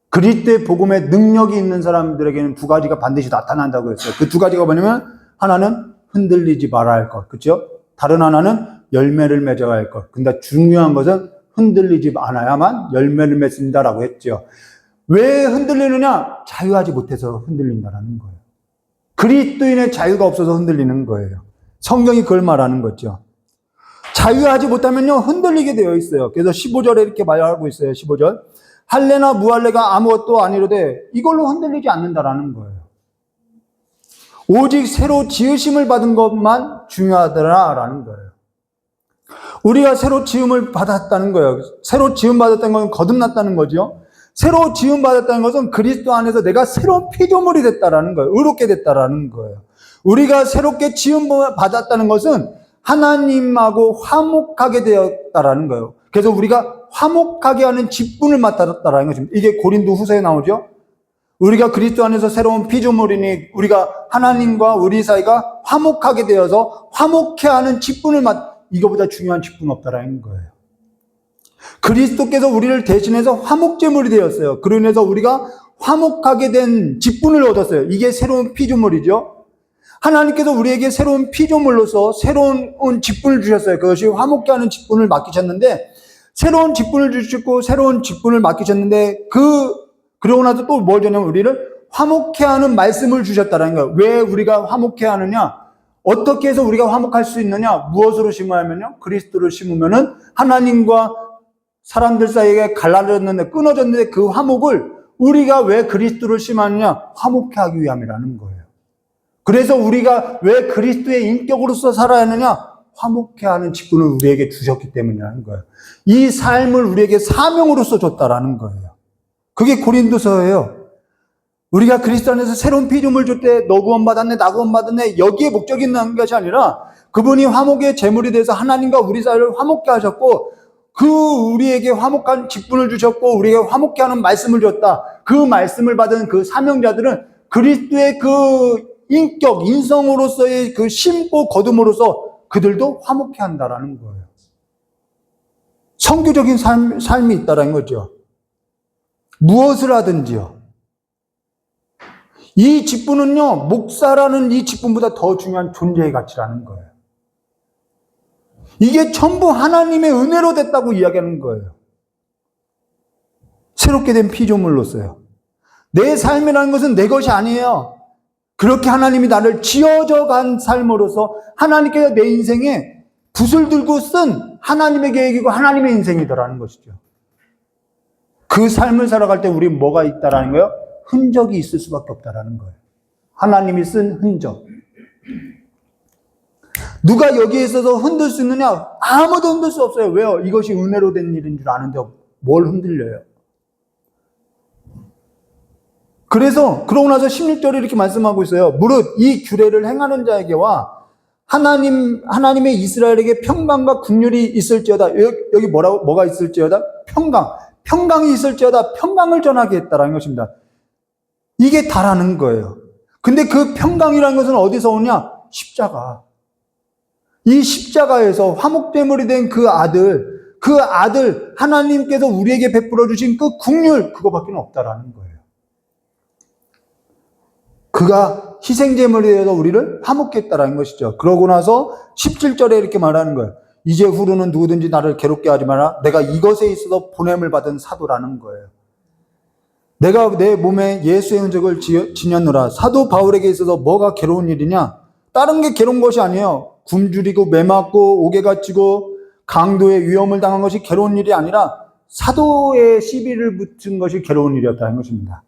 그리스도의 복음에 능력이 있는 사람들에게는 두 가지가 반드시 나타난다고 했어요. 그 두 가지가 뭐냐면 하나는 흔들리지 말아야 할 것, 그렇죠? 다른 하나는 열매를 맺어야 할 것. 근데 중요한 것은 흔들리지 않아야만 열매를 맺습니다라고 했죠. 왜 흔들리느냐? 자유하지 못해서 흔들린다라는 거예요. 그리스도인의 자유가 없어서 흔들리는 거예요. 성경이 그걸 말하는 거죠. 자유하지 못하면요 흔들리게 되어 있어요. 그래서 15절에 이렇게 말하고 있어요. 15절. 할례나 무할례가 아무것도 아니로되 이걸로 흔들리지 않는다라는 거예요. 오직 새로 지으심을 받은 것만 중요하더라라는 거예요. 우리가 새로 지음을 받았다는 거예요. 새로 지음 받았다는 건 거듭났다는 거죠. 새로 지음 받았다는 것은 그리스도 안에서 내가 새로운 피조물이 됐다라는 거예요. 의롭게 됐다라는 거예요. 우리가 새롭게 지음 받았다는 것은 하나님하고 화목하게 되었다라는 거예요. 그래서 우리가 화목하게 하는 직분을 맡았다라는 것입니다. 이게 고린도 후서에 나오죠. 우리가 그리스도 안에서 새로운 피조물이니 우리가 하나님과 우리 사이가 화목하게 되어서 화목해 하는 직분을 이거보다 중요한 직분 없다라는 거예요. 그리스도께서 우리를 대신해서 화목제물이 되었어요. 그로 인해서 우리가 화목하게 된 직분을 얻었어요. 이게 새로운 피조물이죠. 하나님께서 우리에게 새로운 피조물로서 새로운 직분을 주셨어요. 그것이 화목케 하는 직분을 맡기셨는데 새로운 직분을 주시고 새로운 직분을 맡기셨는데 그러고 나서 또 뭘 주냐면 우리를 화목케 하는 말씀을 주셨다는 거예요. 왜 우리가 화목케 하느냐? 어떻게 해서 우리가 화목할 수 있느냐? 무엇으로 심으면요? 그리스도를 심으면은 하나님과 사람들 사이에 갈라졌는데, 끊어졌는데 그 화목을 우리가 왜 그리스도를 심하느냐? 화목해 하기 위함이라는 거예요. 그래서 우리가 왜 그리스도의 인격으로서 살아야 하느냐? 화목해 하는 직분을 우리에게 주셨기 때문이라는 거예요. 이 삶을 우리에게 사명으로서 줬다라는 거예요. 그게 고린도서예요. 우리가 그리스도 안에서 새로운 피조물 줄 때 너 구원받았네, 나 구원받았네, 여기에 목적이 있는 것이 아니라 그분이 화목의 제물이 돼서 하나님과 우리 사이를 화목케 하셨고, 그 우리에게 화목한 직분을 주셨고 우리에게 화목케 하는 말씀을 줬다. 그 말씀을 받은 그 사명자들은 그리스도의 그 인격, 인성으로서의 그 심고 거둠으로써 그들도 화목케 한다라는 거예요. 선교적인 삶이 있다라는 거죠. 무엇을 하든지요. 이 직분은요, 목사라는 이 직분보다 더 중요한 존재의 가치라는 거예요. 이게 전부 하나님의 은혜로 됐다고 이야기하는 거예요. 새롭게 된 피조물로서요. 내 삶이라는 것은 내 것이 아니에요. 그렇게 하나님이 나를 지어져 간 삶으로서 하나님께서 내 인생에 붓을 들고 쓴 하나님의 계획이고 하나님의 인생이더라는 것이죠. 그 삶을 살아갈 때 우리 뭐가 있다라는 거예요? 흔적이 있을 수밖에 없다라는 거예요. 하나님이 쓴 흔적. 누가 여기에 있어서 흔들 수 있느냐? 아무도 흔들 수 없어요. 왜요? 이것이 은혜로 된 일인 줄 아는데 뭘 흔들려요? 그래서 그러고 나서 16절에 이렇게 말씀하고 있어요. 무릇 이 규례를 행하는 자에게와 하나님의 이스라엘에게 평강과 긍휼이 있을지어다. 여기 뭐가 있을지어다? 평강이 있을지어다. 평강을 전하게 했다라는 것입니다. 이게 다라는 거예요. 근데 그 평강이라는 것은 어디서 오냐? 십자가. 이 십자가에서 화목제물이 된 그 아들 하나님께서 우리에게 베풀어 주신 그 긍휼, 그거밖에 없다라는 거예요. 그가 희생제물이 되어서 우리를 화목케 했다라는 것이죠. 그러고 나서 17절에 이렇게 말하는 거예요. 이제 후로는 누구든지 나를 괴롭게 하지 마라. 내가 이것에 있어서 보냄을 받은 사도라는 거예요. 내가 내 몸에 예수의 흔적을 지녔노라. 사도 바울에게 있어서 뭐가 괴로운 일이냐? 다른 게 괴로운 것이 아니에요. 굶주리고 매맞고 옥에 갇히고 강도의 위험을 당한 것이 괴로운 일이 아니라 사도의 시비를 붙은 것이 괴로운 일이었다는 것입니다.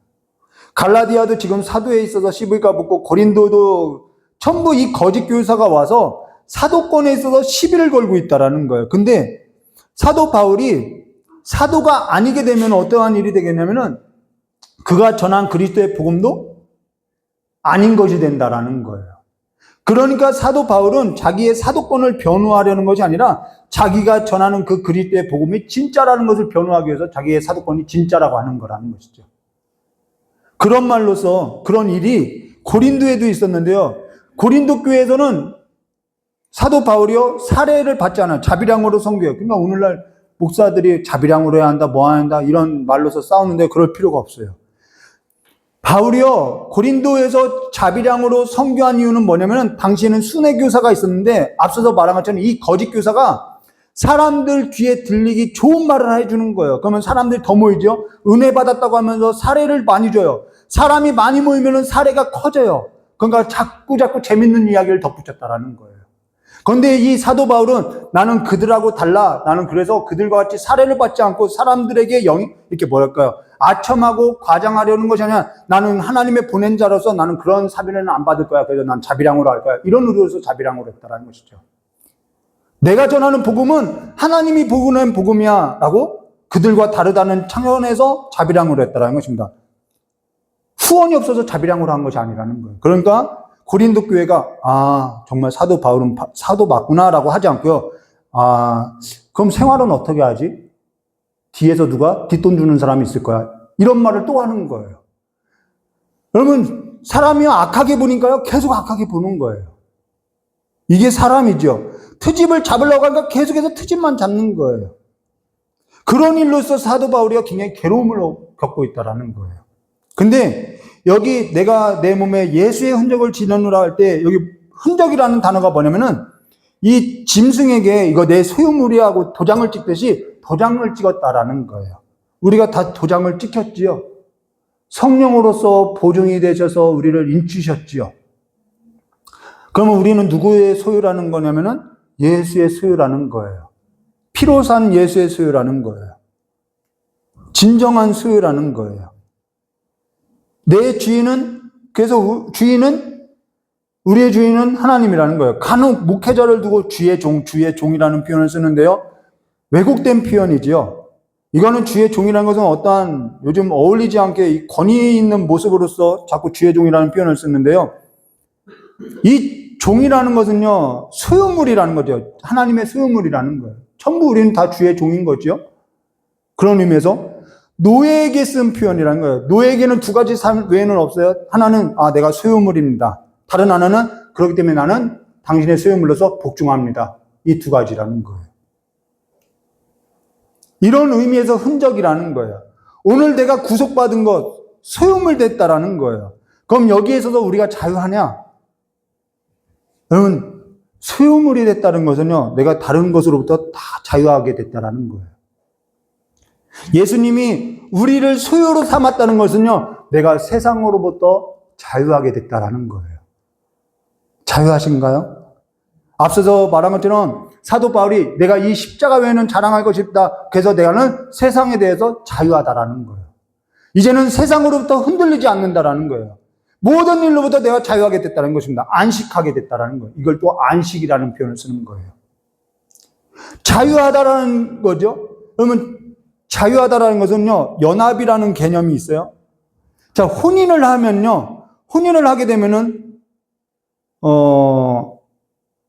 갈라디아도 지금 사도에 있어서 시비가 붙고 고린도도 전부 이 거짓 교사가 와서 사도권에 있어서 시비를 걸고 있다라는 거예요. 근데 사도 바울이 사도가 아니게 되면 어떠한 일이 되겠냐면은 그가 전한 그리스도의 복음도 아닌 것이 된다라는 거예요. 그러니까 사도 바울은 자기의 사도권을 변호하려는 것이 아니라 자기가 전하는 그 그리스도의 복음이 진짜라는 것을 변호하기 위해서 자기의 사도권이 진짜라고 하는 거라는 것이죠. 그런 말로서 그런 일이 고린도에도 있었는데요. 고린도 교회에서는 사도 바울이요, 살해를 받지 않아요. 자비량으로 선교해요. 그러니까 오늘날 목사들이 자비량으로 해야 한다, 뭐 해야 한다, 이런 말로서 싸우는데 그럴 필요가 없어요. 바울이요, 고린도에서 자비량으로 선교한 이유는 뭐냐면 당시에는 순회 교사가 있었는데 앞서서 말한 것처럼 이 거짓 교사가 사람들 귀에 들리기 좋은 말을 해주는 거예요. 그러면 사람들이 더 모이죠. 은혜 받았다고 하면서 사례를 많이 줘요. 사람이 많이 모이면 사례가 커져요. 그러니까 자꾸 재밌는 이야기를 덧붙였다라는 거예요. 그런데 이 사도 바울은 나는 그들하고 달라. 나는 그래서 그들과 같이 사례를 받지 않고 사람들에게 이렇게 뭐랄까요? 아첨하고 과장하려는 것이 아니라 나는 하나님의 보낸 자로서 나는 그런 사비는 안 받을 거야. 그래서 난 자비량으로 할 거야. 이런 의도에서 자비량으로 했다라는 것이죠. 내가 전하는 복음은 하나님이 보낸 복음이야 라고 그들과 다르다는 차원에서 자비량으로 했다라는 것입니다. 후원이 없어서 자비량으로 한 것이 아니라는 거예요. 그러니까 고린도 교회가 정말 사도 바울은 사도 맞구나라고 하지 않고요. 그럼 생활은 어떻게 하지? 뒤에서 누가 뒷돈 주는 사람이 있을 거야. 이런 말을 또 하는 거예요. 여러분, 사람이 악하게 보니까요, 계속 악하게 보는 거예요. 이게 사람이죠. 트집을 잡으려고 하니까 계속해서 트집만 잡는 거예요. 그런 일로서 사도 바울이가 굉장히 괴로움을 겪고 있다라는 거예요. 근데 여기 내가 내 몸에 예수의 흔적을 지녔노라 할 때 여기 흔적이라는 단어가 뭐냐면은 이 짐승에게 이거 내 소유물이라고 도장을 찍듯이 도장을 찍었다라는 거예요. 우리가 다 도장을 찍혔지요. 성령으로서 보증이 되셔서 우리를 인치셨지요. 그러면 우리는 누구의 소유라는 거냐면은 예수의 소유라는 거예요. 피로 산 예수의 소유라는 거예요. 진정한 수요라는 거예요. 내 주인은, 그래서 우리의 주인은 하나님이라는 거예요. 간혹 목회자를 두고 주의 종이라는 표현을 쓰는데요. 왜곡된 표현이지요. 이거는 주의 종이라는 것은 어떠한 요즘 어울리지 않게 이 권위 있는 모습으로서 자꾸 주의 종이라는 표현을 쓰는데요. 이 종이라는 것은요, 소유물이라는 거죠. 하나님의 소유물이라는 거예요. 전부 우리는 다 주의 종인 거죠. 그런 의미에서 노예에게 쓴 표현이라는 거예요. 노예에게는 두 가지 삶 외에는 없어요. 하나는 내가 소유물입니다. 다른 하나는 그렇기 때문에 나는 당신의 소유물로서 복종합니다. 이 두 가지라는 거예요. 이런 의미에서 흔적이라는 거예요. 오늘 내가 구속받은 것, 소유물 됐다라는 거예요. 그럼 여기에서도 우리가 자유하냐? 여러분, 소유물이 됐다는 것은요, 내가 다른 것으로부터 다 자유하게 됐다라는 거예요. 예수님이 우리를 소유로 삼았다는 것은요, 내가 세상으로부터 자유하게 됐다라는 거예요. 자유하신가요? 앞서서 말한 것처럼 사도 바울이 내가 이 십자가 외에는 자랑할 것이 없다. 그래서 내가는 세상에 대해서 자유하다라는 거예요. 이제는 세상으로부터 흔들리지 않는다라는 거예요. 모든 일로부터 내가 자유하게 됐다는 것입니다. 안식하게 됐다라는 거예요. 이걸 또 안식이라는 표현을 쓰는 거예요. 자유하다라는 거죠. 그러면 자유하다라는 것은요, 연합이라는 개념이 있어요. 자, 혼인을 하게 되면은,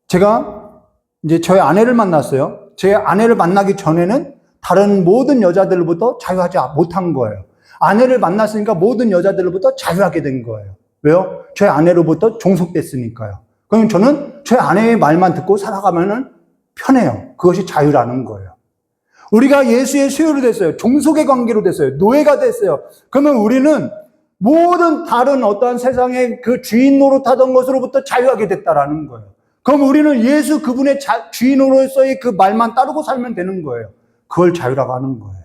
제가 이제 저의 아내를 만났어요. 제 아내를 만나기 전에는 다른 모든 여자들로부터 자유하지 못한 거예요. 아내를 만났으니까 모든 여자들로부터 자유하게 된 거예요. 왜요? 저의 아내로부터 종속됐으니까요. 그럼 저는 제 아내의 말만 듣고 살아가면은 편해요. 그것이 자유라는 거예요. 우리가 예수의 소유로 됐어요. 종속의 관계로 됐어요. 노예가 됐어요. 그러면 우리는 모든 다른 어떠한 세상의 그 주인 노릇하던 것으로부터 자유하게 됐다라는 거예요. 그럼 우리는 예수 그분의 주인으로서의 그 말만 따르고 살면 되는 거예요. 그걸 자유라고 하는 거예요.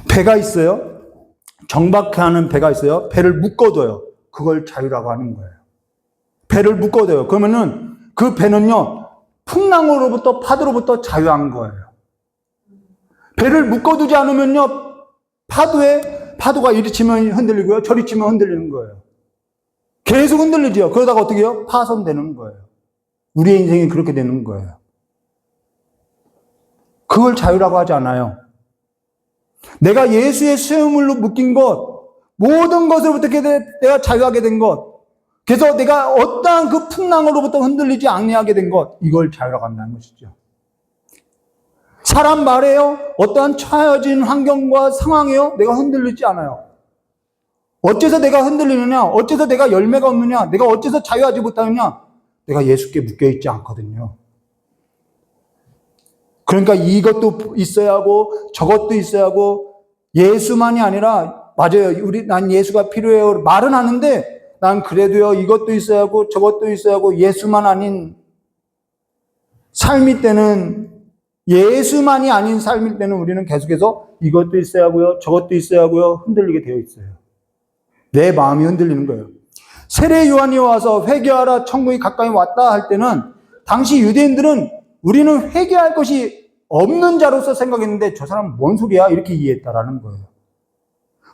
배가 있어요. 정박해 하는 배가 있어요. 배를 묶어둬요. 그걸 자유라고 하는 거예요. 배를 묶어둬요. 그러면은 그 배는요, 풍랑으로부터 파도로부터 자유한 거예요. 배를 묶어두지 않으면요, 파도가 이리 치면 흔들리고요, 저리 치면 흔들리는 거예요. 계속 흔들리죠. 그러다가 어떻게 해요? 파손되는 거예요. 우리의 인생이 그렇게 되는 거예요. 그걸 자유라고 하지 않아요. 내가 예수의 소유물로 묶인 것, 모든 것으로부터 내가 자유하게 된 것, 그래서 내가 어떠한 그 풍랑으로부터 흔들리지 않게 된 것, 이걸 자유라고 한다는 것이죠. 사람 말에요, 어떠한 처해진 환경과 상황에요, 내가 흔들리지 않아요. 어째서 내가 흔들리느냐? 어째서 내가 열매가 없느냐? 내가 어째서 자유하지 못하느냐? 내가 예수께 묶여있지 않거든요. 그러니까 이것도 있어야 하고 저것도 있어야 하고 예수만이 아니라 맞아요. 난 예수가 필요해요. 말은 하는데 난 그래도요. 이것도 있어야 하고 저것도 있어야 하고 예수만 아닌 삶일 때는 예수만이 아닌 삶일 때는 우리는 계속해서 이것도 있어야 하고요. 저것도 있어야 하고요. 흔들리게 되어 있어요. 내 마음이 흔들리는 거예요. 세례 요한이 와서 회개하라 천국이 가까이 왔다 할 때는 당시 유대인들은 우리는 회개할 것이 없는 자로서 생각했는데 저 사람은 뭔 소리야? 이렇게 이해했다라는 거예요.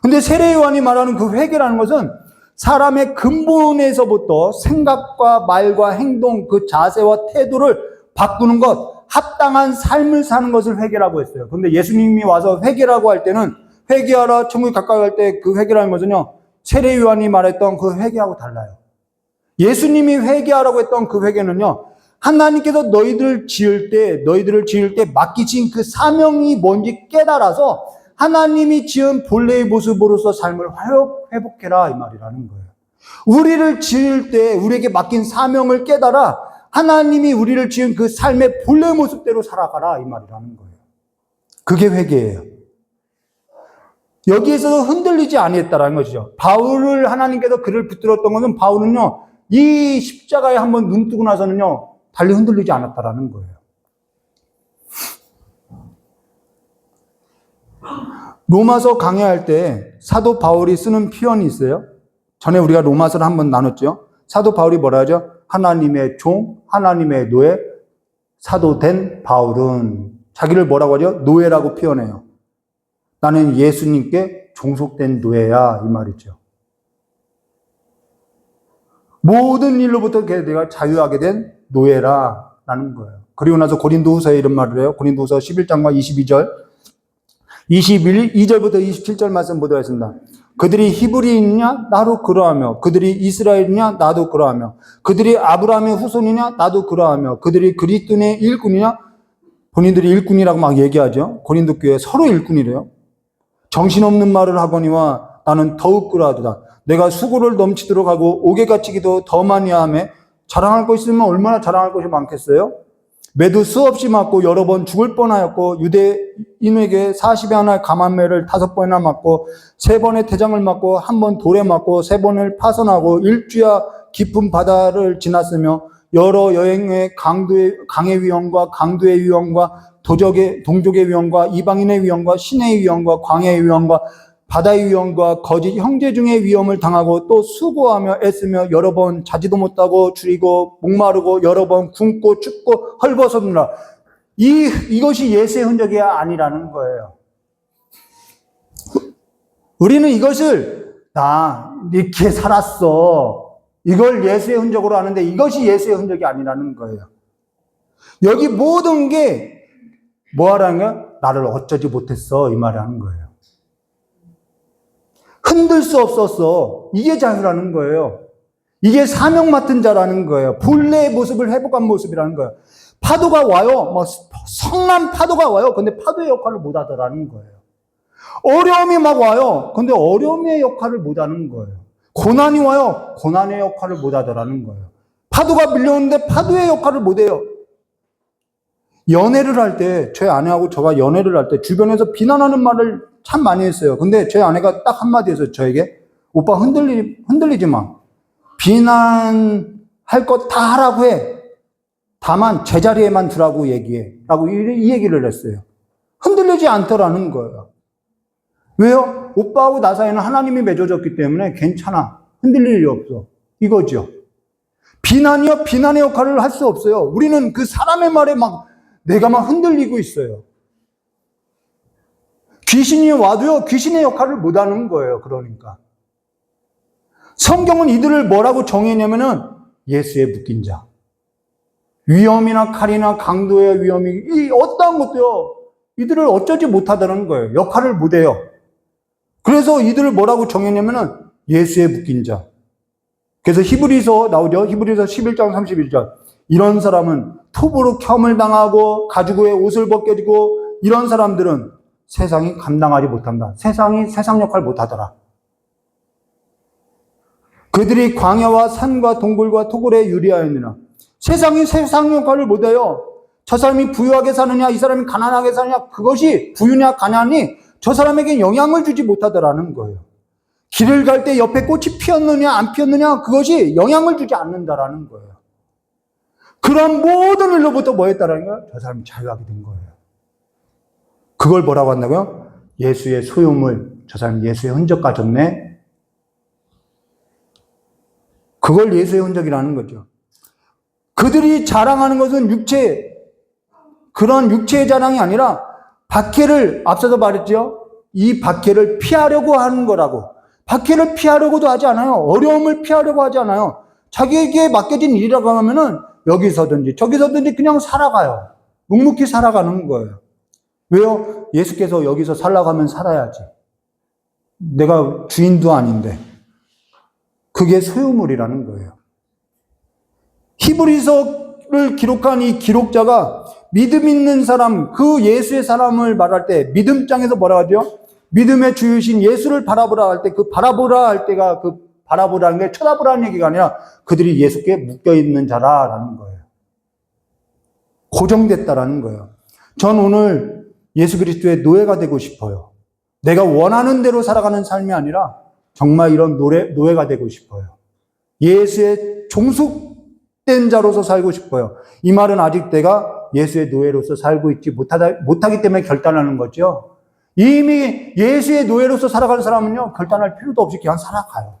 근데 세례 요한이 말하는 그 회개라는 것은 사람의 근본에서부터 생각과 말과 행동, 그 자세와 태도를 바꾸는 것, 합당한 삶을 사는 것을 회개라고 했어요. 근데 예수님이 와서 회개라고 할 때는 회개하라 천국이 가까이 갈 때 그 회개라는 것은요, 세례 요한이 말했던 그 회개하고 달라요. 예수님이 회개하라고 했던 그 회개는요, 하나님께서 너희들을 지을 때 맡기신 그 사명이 뭔지 깨달아서 하나님이 지은 본래의 모습으로서 삶을 회복해라 이 말이라는 거예요. 우리를 지을 때 우리에게 맡긴 사명을 깨달아 하나님이 우리를 지은 그 삶의 본래 모습대로 살아가라 이 말이라는 거예요. 그게 회개예요. 여기에서도 흔들리지 아니했다라는 것이죠. 바울을 하나님께서 그를 붙들었던 것은 바울은요, 이 십자가에 한번 눈 뜨고 나서는요, 달리 흔들리지 않았다라는 거예요. 로마서 강의할 때 사도 바울이 쓰는 표현이 있어요. 전에 우리가 로마서를 한번 나눴죠. 사도 바울이 뭐라 하죠? 하나님의 종, 하나님의 노예, 사도된 바울은 자기를 뭐라고 하죠? 노예라고 표현해요. 나는 예수님께 종속된 노예야 이 말이죠. 모든 일로부터 내가 자유하게 된 노예라라는 거예요. 그리고 나서 고린도후서에 이런 말을 해요. 고린도후서 11장과 22절 22절부터 27절 말씀 보도록 하겠습니다. 그들이 히브리인이냐? 나도 그러하며 그들이 이스라엘이냐? 나도 그러하며 그들이 아브라함의 후손이냐? 나도 그러하며 그들이 그리스도의 일꾼이냐? 본인들이 일꾼이라고 막 얘기하죠. 고린도 교회 서로 일꾼이래요. 정신없는 말을 하거니와 나는 더욱 그러하도다. 내가 수고를 넘치도록 하고 옥에 갇히기도 더 많이 하며 자랑할 것 있으면 얼마나 자랑할 것이 많겠어요? 매도 수없이 맞고 여러 번 죽을 뻔하였고 유대인에게 40여 하나의 감한매를 5번이나 맞고 3번의 태장을 맞고 1번 돌에 맞고 3번을 파선하고 일주야 깊은 바다를 지났으며 여러 여행의 강의 위험과 강도의 위험과 동족의 위험과 이방인의 위험과 신의 위험과 광야의 위험과 바다의 위험과 거짓 형제 중의 위험을 당하고 또 수고하며 애쓰며 여러 번 자지도 못하고 줄이고 목마르고 여러 번 굶고 춥고 헐벗었느라 이것이 예수의 흔적이 아니라는 거예요. 우리는 이것을 나 이렇게 살았어 이걸 예수의 흔적으로 하는데 이것이 예수의 흔적이 아니라는 거예요. 여기 모든 게 뭐하라는 거야? 나를 어쩌지 못했어 이 말을 하는 거예요. 흔들 수 없었어. 이게 자유라는 거예요. 이게 사명 맡은 자라는 거예요. 본래의 모습을 회복한 모습이라는 거예요. 파도가 와요. 성난 파도가 와요. 근데 파도의 역할을 못 하더라는 거예요. 어려움이 막 와요. 근데 어려움의 역할을 못 하는 거예요. 고난이 와요. 고난의 역할을 못 하더라는 거예요. 파도가 밀려오는데 파도의 역할을 못 해요. 연애를 할 때, 제 아내하고 저가 연애를 할 때 주변에서 비난하는 말을 참 많이 했어요. 근데 제 아내가 딱 한마디 해서 저에게 오빠 흔들리지 마. 비난할 것 다 하라고 해. 다만 제자리에만 두라고 얘기해. 라고 이 얘기를 했어요. 흔들리지 않더라는 거예요. 왜요? 오빠하고 나 사이는 하나님이 맺어졌기 때문에 괜찮아. 흔들릴 일이 없어. 이거죠. 비난이요? 비난의 역할을 할 수 없어요. 우리는 그 사람의 말에 내가 흔들리고 있어요. 귀신이 와도요, 귀신의 역할을 못 하는 거예요, 그러니까. 성경은 이들을 뭐라고 정의했냐면은, 예수의 묶인 자. 위험이나 칼이나 강도의 위험이, 이 어떠한 것도요, 이들을 어쩌지 못하다는 거예요. 역할을 못 해요. 그래서 이들을 뭐라고 정의했냐면은, 예수의 묶인 자. 그래서 히브리서 나오죠? 히브리서 11장 31절. 이런 사람은 톱으로 켬을 당하고 가죽의 옷을 벗겨지고 이런 사람들은 세상이 감당하지 못한다. 세상이 세상 역할 못하더라. 그들이 광야와 산과 동굴과 토굴에 유리하였느냐. 세상이 세상 역할을 못해요. 저 사람이 부유하게 사느냐 이 사람이 가난하게 사느냐 그것이 부유냐 가난이 저 사람에게 영향을 주지 못하더라는 거예요. 길을 갈 때 옆에 꽃이 피었느냐 안 피었느냐 그것이 영향을 주지 않는다라는 거예요. 그런 모든 일로부터 뭐 했다라는 거예요? 저 사람이 자유하게 된 거예요. 그걸 뭐라고 한다고요? 예수의 소유물, 저 사람이 예수의 흔적 가졌네. 그걸 예수의 흔적이라는 거죠. 그들이 자랑하는 것은 그런 육체의 자랑이 아니라 박해를, 앞서서 말했죠? 이 박해를 피하려고 하는 거라고. 박해를 피하려고도 하지 않아요. 어려움을 피하려고 하지 않아요. 자기에게 맡겨진 일이라고 하면은 여기서든지 저기서든지 그냥 살아가요. 묵묵히 살아가는 거예요. 왜요? 예수께서 여기서 살라고 하면 살아야지. 내가 주인도 아닌데. 그게 소유물이라는 거예요. 히브리서를 기록한 이 기록자가 믿음 있는 사람, 그 예수의 사람을 말할 때 믿음장에서 뭐라 하죠? 믿음의 주유신 예수를 바라보라 할 때 그 바라보라 할 때가 그 바라보라는 게 쳐다보라는 얘기가 아니라 그들이 예수께 묶여있는 자라라는 거예요. 고정됐다라는 거예요. 전 오늘 예수 그리스도의 노예가 되고 싶어요. 내가 원하는 대로 살아가는 삶이 아니라 정말 이런 노예가 되고 싶어요. 예수의 종속된 자로서 살고 싶어요. 이 말은 아직 내가 예수의 노예로서 살고 있지 못하기 때문에 결단하는 거죠. 이미 예수의 노예로서 살아가는 사람은요, 결단할 필요도 없이 그냥 살아가요.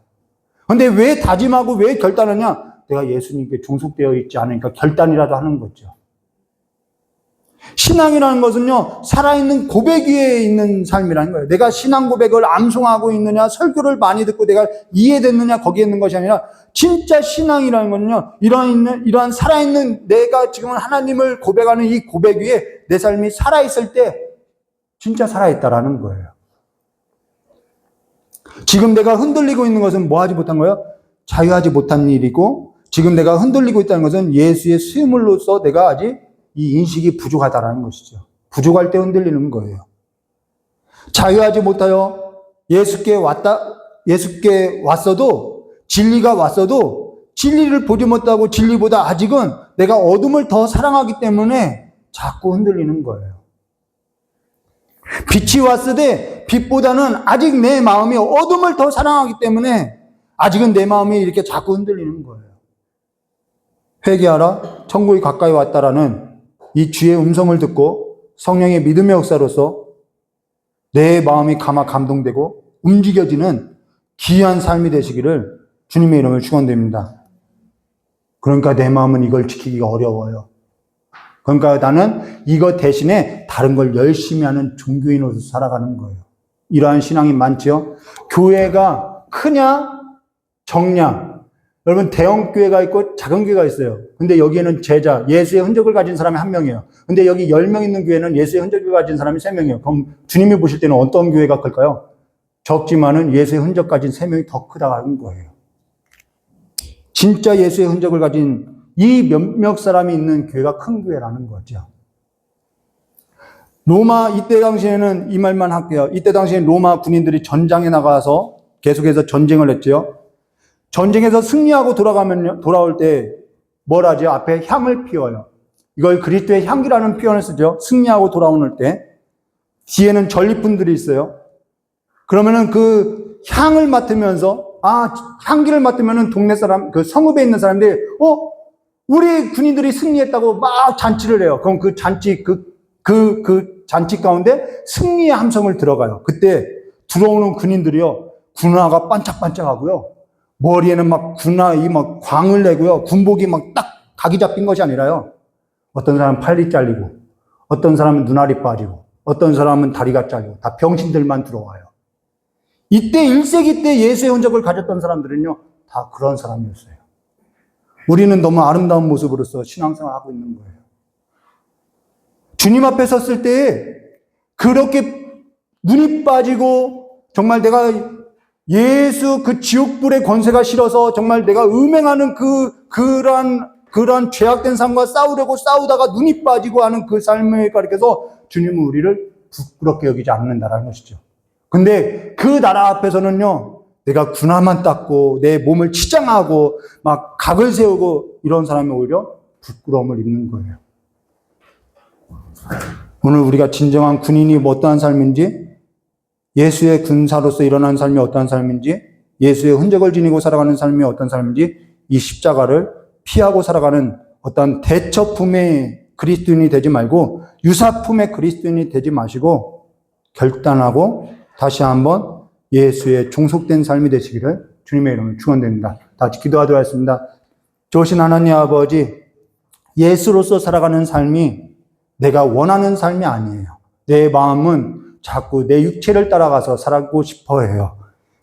근데 왜 다짐하고 왜 결단하냐? 내가 예수님께 종속되어 있지 않으니까 결단이라도 하는 거죠. 신앙이라는 것은요, 살아있는 고백 위에 있는 삶이라는 거예요. 내가 신앙 고백을 암송하고 있느냐, 설교를 많이 듣고 내가 이해됐느냐, 거기에 있는 것이 아니라, 진짜 신앙이라는 것은요, 이러한 살아있는 내가 지금 하나님을 고백하는 이 고백 위에 내 삶이 살아있을 때, 진짜 살아있다라는 거예요. 지금 내가 흔들리고 있는 것은 뭐 하지 못한 거예요? 자유하지 못한 일이고, 지금 내가 흔들리고 있다는 것은 예수의 수유물로서 내가 아직 이 인식이 부족하다라는 것이죠. 부족할 때 흔들리는 거예요. 자유하지 못하여 예수께 왔어도, 진리가 왔어도, 진리를 보지 못하고 진리보다 아직은 내가 어둠을 더 사랑하기 때문에 자꾸 흔들리는 거예요. 빛이 왔으되 빛보다는 아직 내 마음이 어둠을 더 사랑하기 때문에 아직은 내 마음이 이렇게 자꾸 흔들리는 거예요. 회개하라, 천국이 가까이 왔다라는 이 주의 음성을 듣고 성령의 믿음의 역사로서 내 마음이 감동되고 움직여지는 귀한 삶이 되시기를 주님의 이름을 축원드립니다. 그러니까 내 마음은 이걸 지키기가 어려워요. 그러니까 나는 이거 대신에 다른 걸 열심히 하는 종교인으로서 살아가는 거예요. 이러한 신앙이 많지요. 교회가 크냐 적냐. 여러분 대형 교회가 있고 작은 교회가 있어요. 근데 여기에는 제자, 예수의 흔적을 가진 사람이 한 명이에요. 근데 여기 10명 있는 교회는 예수의 흔적을 가진 사람이 3명이에요. 그럼 주님이 보실 때는 어떤 교회가 클까요? 적지만은 예수의 흔적 가진 3명이 더 크다는 거예요. 진짜 예수의 흔적을 가진 이 몇몇 사람이 있는 교회가 큰 교회라는 거죠. 로마, 이때 당시에는 이 말만 할게요. 이때 당시에 로마 군인들이 전장에 나가서 계속해서 전쟁을 했죠. 전쟁에서 승리하고 돌아올 때 뭘 하죠? 앞에 향을 피워요. 이걸 그리스도의 향기라는 표현을 쓰죠. 승리하고 돌아오는 때. 뒤에는 전리품들이 있어요. 그러면은 그 향을 맡으면서, 향기를 맡으면은 동네 사람, 그 성읍에 있는 사람들이, 우리 군인들이 승리했다고 막 잔치를 해요. 그럼 그 잔치, 그 잔치 가운데 승리의 함성을 들어가요. 그때 들어오는 군인들이요. 군화가 반짝반짝하고요. 머리에는 막 군화이 막 광을 내고요. 군복이 막 딱 각이 잡힌 것이 아니라요. 어떤 사람은 팔이 잘리고, 어떤 사람은 눈알이 빠지고, 어떤 사람은 다리가 잘리고, 다 병신들만 들어와요. 이때 1세기 때 예수의 흔적을 가졌던 사람들은요, 다 그런 사람이었어요. 우리는 너무 아름다운 모습으로서 신앙생활을 하고 있는 거예요. 주님 앞에 섰을 때 그렇게 눈이 빠지고 정말 내가 예수 그 지옥불의 권세가 싫어서 정말 내가 음행하는 그러한 죄악된 삶과 싸우려고 싸우다가 눈이 빠지고 하는 그 삶을 가리켜서 주님은 우리를 부끄럽게 여기지 않는다라는 것이죠. 근데 그 나라 앞에서는요, 내가 군화만 닦고 내 몸을 치장하고 막 각을 세우고 이런 사람이 오히려 부끄러움을 입는 거예요. 오늘 우리가 진정한 군인이 어떠한 삶인지, 예수의 군사로서 일어난 삶이 어떠한 삶인지, 예수의 흔적을 지니고 살아가는 삶이 어떤 삶인지, 이 십자가를 피하고 살아가는 어떤 대처품의 그리스도인이 되지 말고 유사품의 그리스도인이 되지 마시고 결단하고 다시 한번 예수의 종속된 삶이 되시기를 주님의 이름으로 축원드립니다. 다 같이 기도하도록 하겠습니다. 좋으신 하나님 아버지, 예수로서 살아가는 삶이 내가 원하는 삶이 아니에요. 내 마음은 자꾸 내 육체를 따라가서 살아가고 싶어 해요.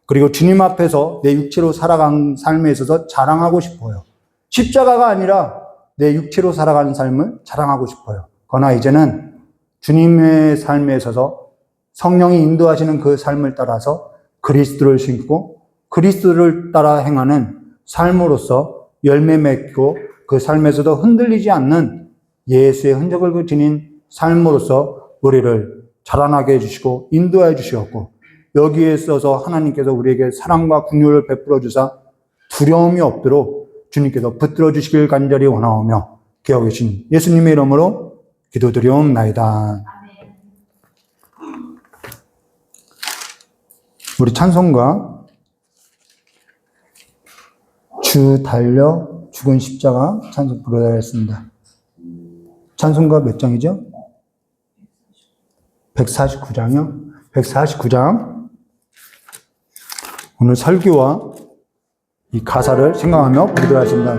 그리고 주님 앞에서 내 육체로 살아간 삶에 있어서 자랑하고 싶어요. 십자가가 아니라 내 육체로 살아가는 삶을 자랑하고 싶어요. 그러나 이제는 주님의 삶에 있어서 성령이 인도하시는 그 삶을 따라서 그리스도를 신고 그리스도를 따라 행하는 삶으로서 열매 맺고 그 삶에서도 흔들리지 않는 예수의 흔적을 지닌 삶으로서 우리를 자라나게 해주시고 인도해 주시었고, 여기에 있어서 하나님께서 우리에게 사랑과 긍휼을 베풀어 주사 두려움이 없도록 주님께서 붙들어 주시길 간절히 원하오며 기억해 주신 예수님의 이름으로 기도드리옵나이다. 우리 찬송가 주 달려 죽은 십자가 찬송 부르겠습니다. 찬송가 몇 장이죠? 149장이요? 149장. 오늘 설교와 이 가사를 생각하며 부르도록 하겠습니다.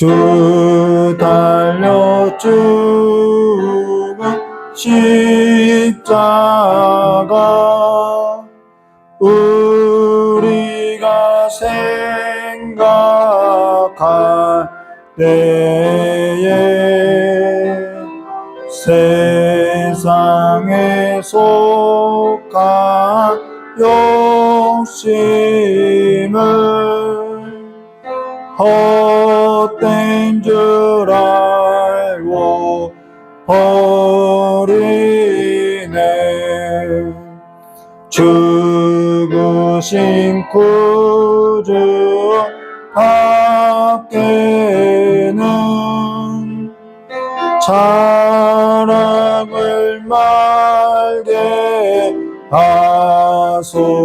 주 달려 죽은 십자가 우리가 생각할 때에 세상에 속한 욕심을 헛된 줄 알고 버리네. 죽으신 구주 밖에는 자랑을 말게 하소서.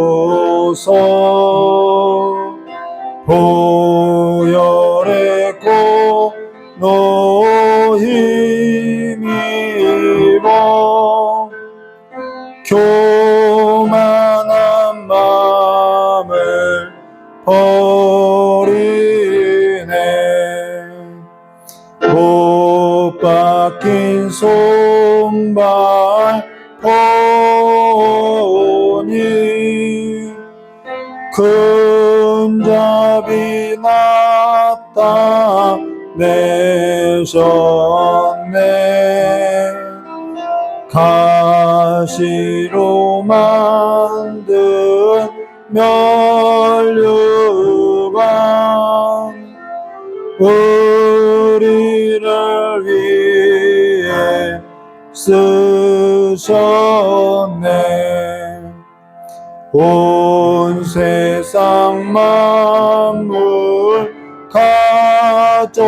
보혈의 공로 힘입어 교만한 마음을 버리네. 못 박힌 손발 보니 큰 잡이 나타내셨네. 가시로 만든 면류관 우리를 위해 쓰셨네. 온 세상 만물 가져도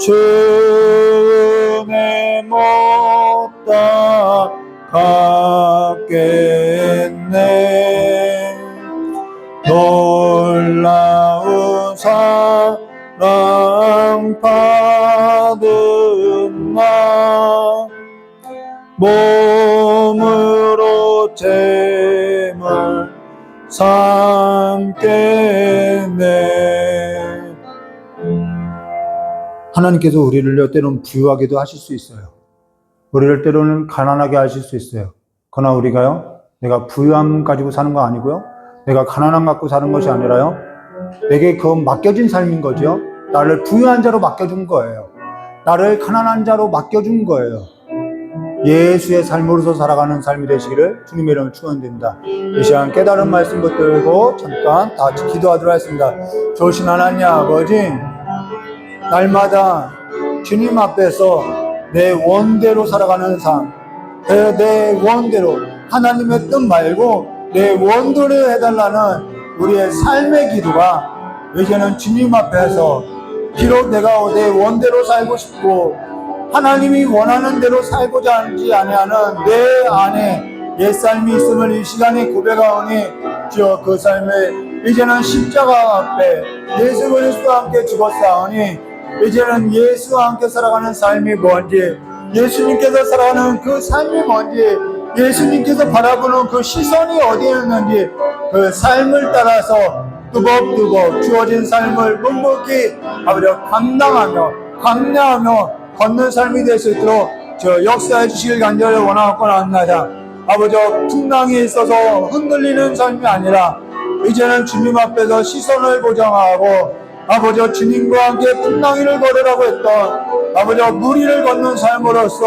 주은혜 못다 갚겠네. 놀라운 사랑 받은 나 몸으로 재물 삼겠네. 하나님께서 우리를 때로는 부유하게도 하실 수 있어요. 우리를 때로는 가난하게 하실 수 있어요. 그러나 우리가요, 내가 부유함 가지고 사는 거 아니고요, 내가 가난함 갖고 사는 것이 아니라요, 내게 그건 맡겨진 삶인 거죠. 나를 부유한 자로 맡겨준 거예요. 나를 가난한 자로 맡겨준 거예요. 예수의 삶으로서 살아가는 삶이 되시기를 주님의 이름으로 축원드립니다. 이 시간 깨달은 말씀 붙들고 잠깐 다 같이 기도하도록 하겠습니다. 좋으신 하나님 아버지, 날마다 주님 앞에서 내 원대로 살아가는 삶, 내 원대로, 하나님의 뜻 말고 내 원대로 해달라는 우리의 삶의 기도가 이제는 주님 앞에서, 비록 내가 내 원대로 살고 싶고 하나님이 원하는 대로 살고자 하지 아니하는 내 안에 옛삶이 있음을 이 시간에 고백하오니, 주여 그 삶에 이제는 십자가 앞에 예수 그리스도와 함께 죽었사오니 이제는 예수와 함께 살아가는 삶이 뭔지, 예수님께서 살아가는 그 삶이 뭔지, 예수님께서 바라보는 그 시선이 어디에 있는지 그 삶을 따라서 뚜벅뚜벅 주어진 삶을 묵묵히 아버지 감당하며 감내하며 걷는 삶이 될 수 있도록 저 역사해 주시길 간절히 원하고 나옵니다. 아버지 풍랑이 있어서 흔들리는 삶이 아니라 이제는 주님 앞에서 시선을 고정하고 아버지 주님과 함께 풍랑이를 걸으라고 했던 아버지 무리를 걷는 삶으로서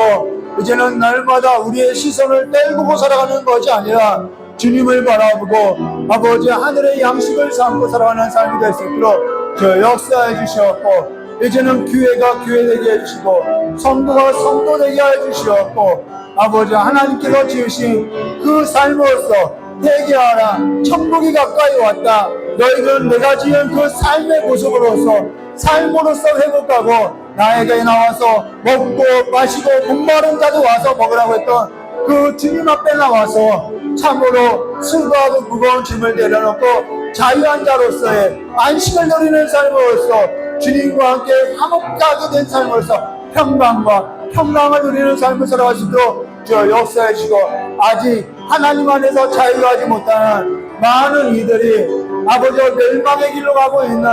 이제는 날마다 우리의 시선을 떼고 살아가는 것이 아니라 주님을 바라보고 아버지 하늘의 양식을 삼고 살아가는 삶이 될 수 있도록 저 역사해 주시었고, 이제는 교회가 교회되게 해주시고 성도가 성도되게 해주시었고, 아버지 하나님께서 지으신 그 삶으로서 회개하라, 천국이 가까이 왔다, 너희들은 내가 지은 그 삶의 모습으로서 삶으로서 회복하고 나에게 나와서 먹고 마시고 목마른 자도 와서 먹으라고 했던 그 주님 앞에 나와서 참으로 수고하고 무거운 짐을 내려놓고 자유한 자로서의 안식을 누리는 삶으로서 주님과 함께 화목하게 된 삶으로서 평강과 평강을 누리는 삶을 살아갈 수 있도록 저 역사해 주시고, 아직 하나님 안에서 자유하지 못하는
많은 이들이 아버지와 멸망의 길로 가고 있는,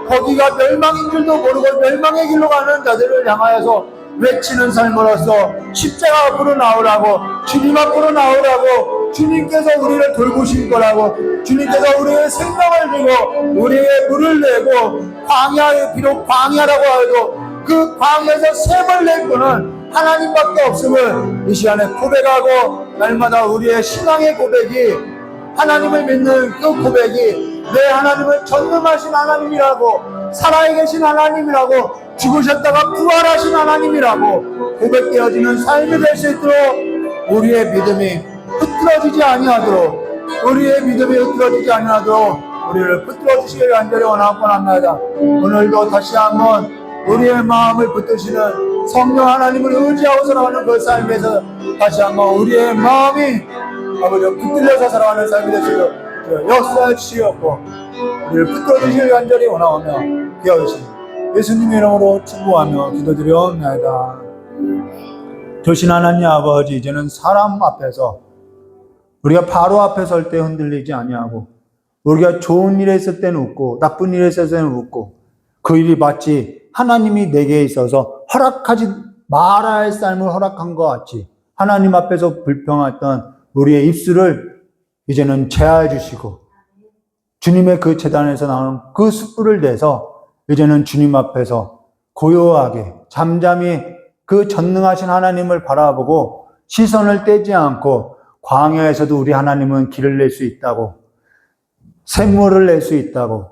거기가 멸망인 줄도 모르고 멸망의 길로 가는 자들을 향하여서 외치는 삶으로서 십자가 앞으로 나오라고, 주님 앞으로 나오라고, 주님께서 우리를 돌보실 거라고, 주님께서 우리의 생명을 주고 우리의 물을 내고, 광야에 비록 광야라고 해도 그 광야에서 샘을 낼 분은 하나님밖에 없음을 이 시간에 고백하고, 날마다 우리의 신앙의 고백이, 하나님을 믿는 그 고백이 내 하나님은 전능하신 하나님이라고, 살아계신 하나님이라고, 죽으셨다가 부활하신 하나님이라고 고백되어지는 삶이 될 수 있도록 우리의 믿음이 흐트러지지 아니하도록, 우리의 믿음이 흐트러지지 아니하도록 우리를 붙들어 주시길 간절히 원하고 합니다. 오늘도 다시 한번 우리의 마음을 붙드시는 성령 하나님을 의지하고 살아가는 그 삶에서 다시 한번 우리의 마음이 아버지 붙들려서 살아가는 삶이 되시고 역사해 주시옵고, 우리를 붙들어 주시길 간절히 원하오며 기도하시옵소서. 예수님의 이름으로 축복하며 기도드리옵나이다. 조신 하나님 아버지, 이제는 사람 앞에서 우리가 바로 앞에 설 때 흔들리지 아니하고, 우리가 좋은 일에 있을 때는 웃고 나쁜 일에 있을 때는 웃고, 그 일이 마치 하나님이 내게 있어서 허락하지 말아야 할 삶을 허락한 것 같이 하나님 앞에서 불평했던 우리의 입술을 이제는 제하해 주시고, 주님의 그 제단에서 나오는 그 숯불을 내서 이제는 주님 앞에서 고요하게 잠잠히 그 전능하신 하나님을 바라보고 시선을 떼지 않고, 광야에서도 우리 하나님은 길을 낼 수 있다고, 샘물을 낼 수 있다고,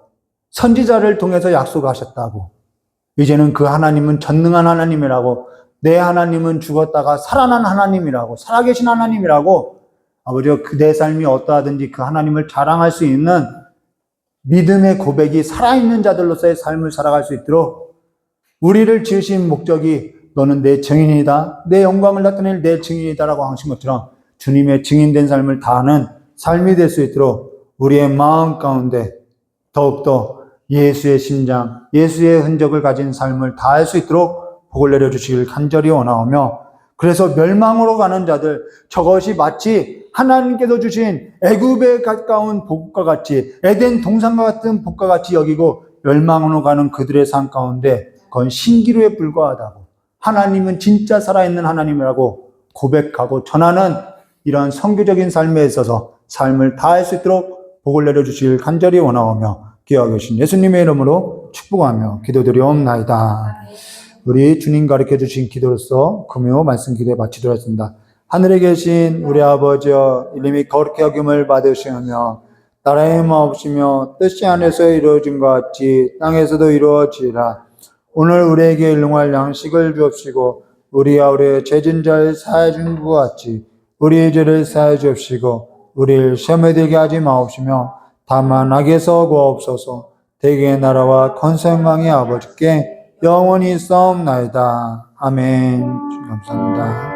선지자를 통해서 약속하셨다고, 이제는 그 하나님은 전능한 하나님이라고, 내 하나님은 죽었다가 살아난 하나님이라고, 살아계신 하나님이라고, 아버지가 내 삶이 어떠하든지 그 하나님을 자랑할 수 있는 믿음의 고백이 살아있는 자들로서의 삶을 살아갈 수 있도록, 우리를 지으신 목적이 너는 내 증인이다, 내 영광을 나타낼 내 증인이다라고 하신 것처럼 주님의 증인된 삶을 다하는 삶이 될 수 있도록 우리의 마음 가운데 더욱더 예수의 심장, 예수의 흔적을 가진 삶을 다할 수 있도록 복을 내려주시길 간절히 원하오며, 그래서 멸망으로 가는 자들, 저것이 마치 하나님께서 주신 애굽에 가까운 복과 같이, 에덴 동산과 같은 복과 같이 여기고 멸망으로 가는 그들의 삶 가운데 그건 신기루에 불과하다고, 하나님은 진짜 살아있는 하나님이라고 고백하고 전하는 이러한 선교적인 삶에 있어서 삶을 다할 수 있도록 복을 내려주시길 간절히 원하오며 기도하고 계신 예수님의 이름으로 축복하며 기도드리옵나이다. 우리 주님 가르쳐 주신 기도로서 금요 말씀 기도에 마치도록 하겠습니다. 하늘에 계신 우리 아버지여, 이름이 거룩히 여김을 받으시며 나라의 마옵시며 뜻이 하늘에서 이루어진 것 같이 땅에서도 이루어지라. 오늘 우리에게 일용할 양식을 주옵시고, 우리가 우리의 죄진 자를 사하여 준 것 같이 우리의 죄를 사하여 주옵시고, 우리를 시험에 들게 하지 마옵시며 다만 악에서 구하옵소서. 대개의 나라와 권세 영광이 아버지께 영원히 있사옵나이다. 아멘. 주님 감사합니다.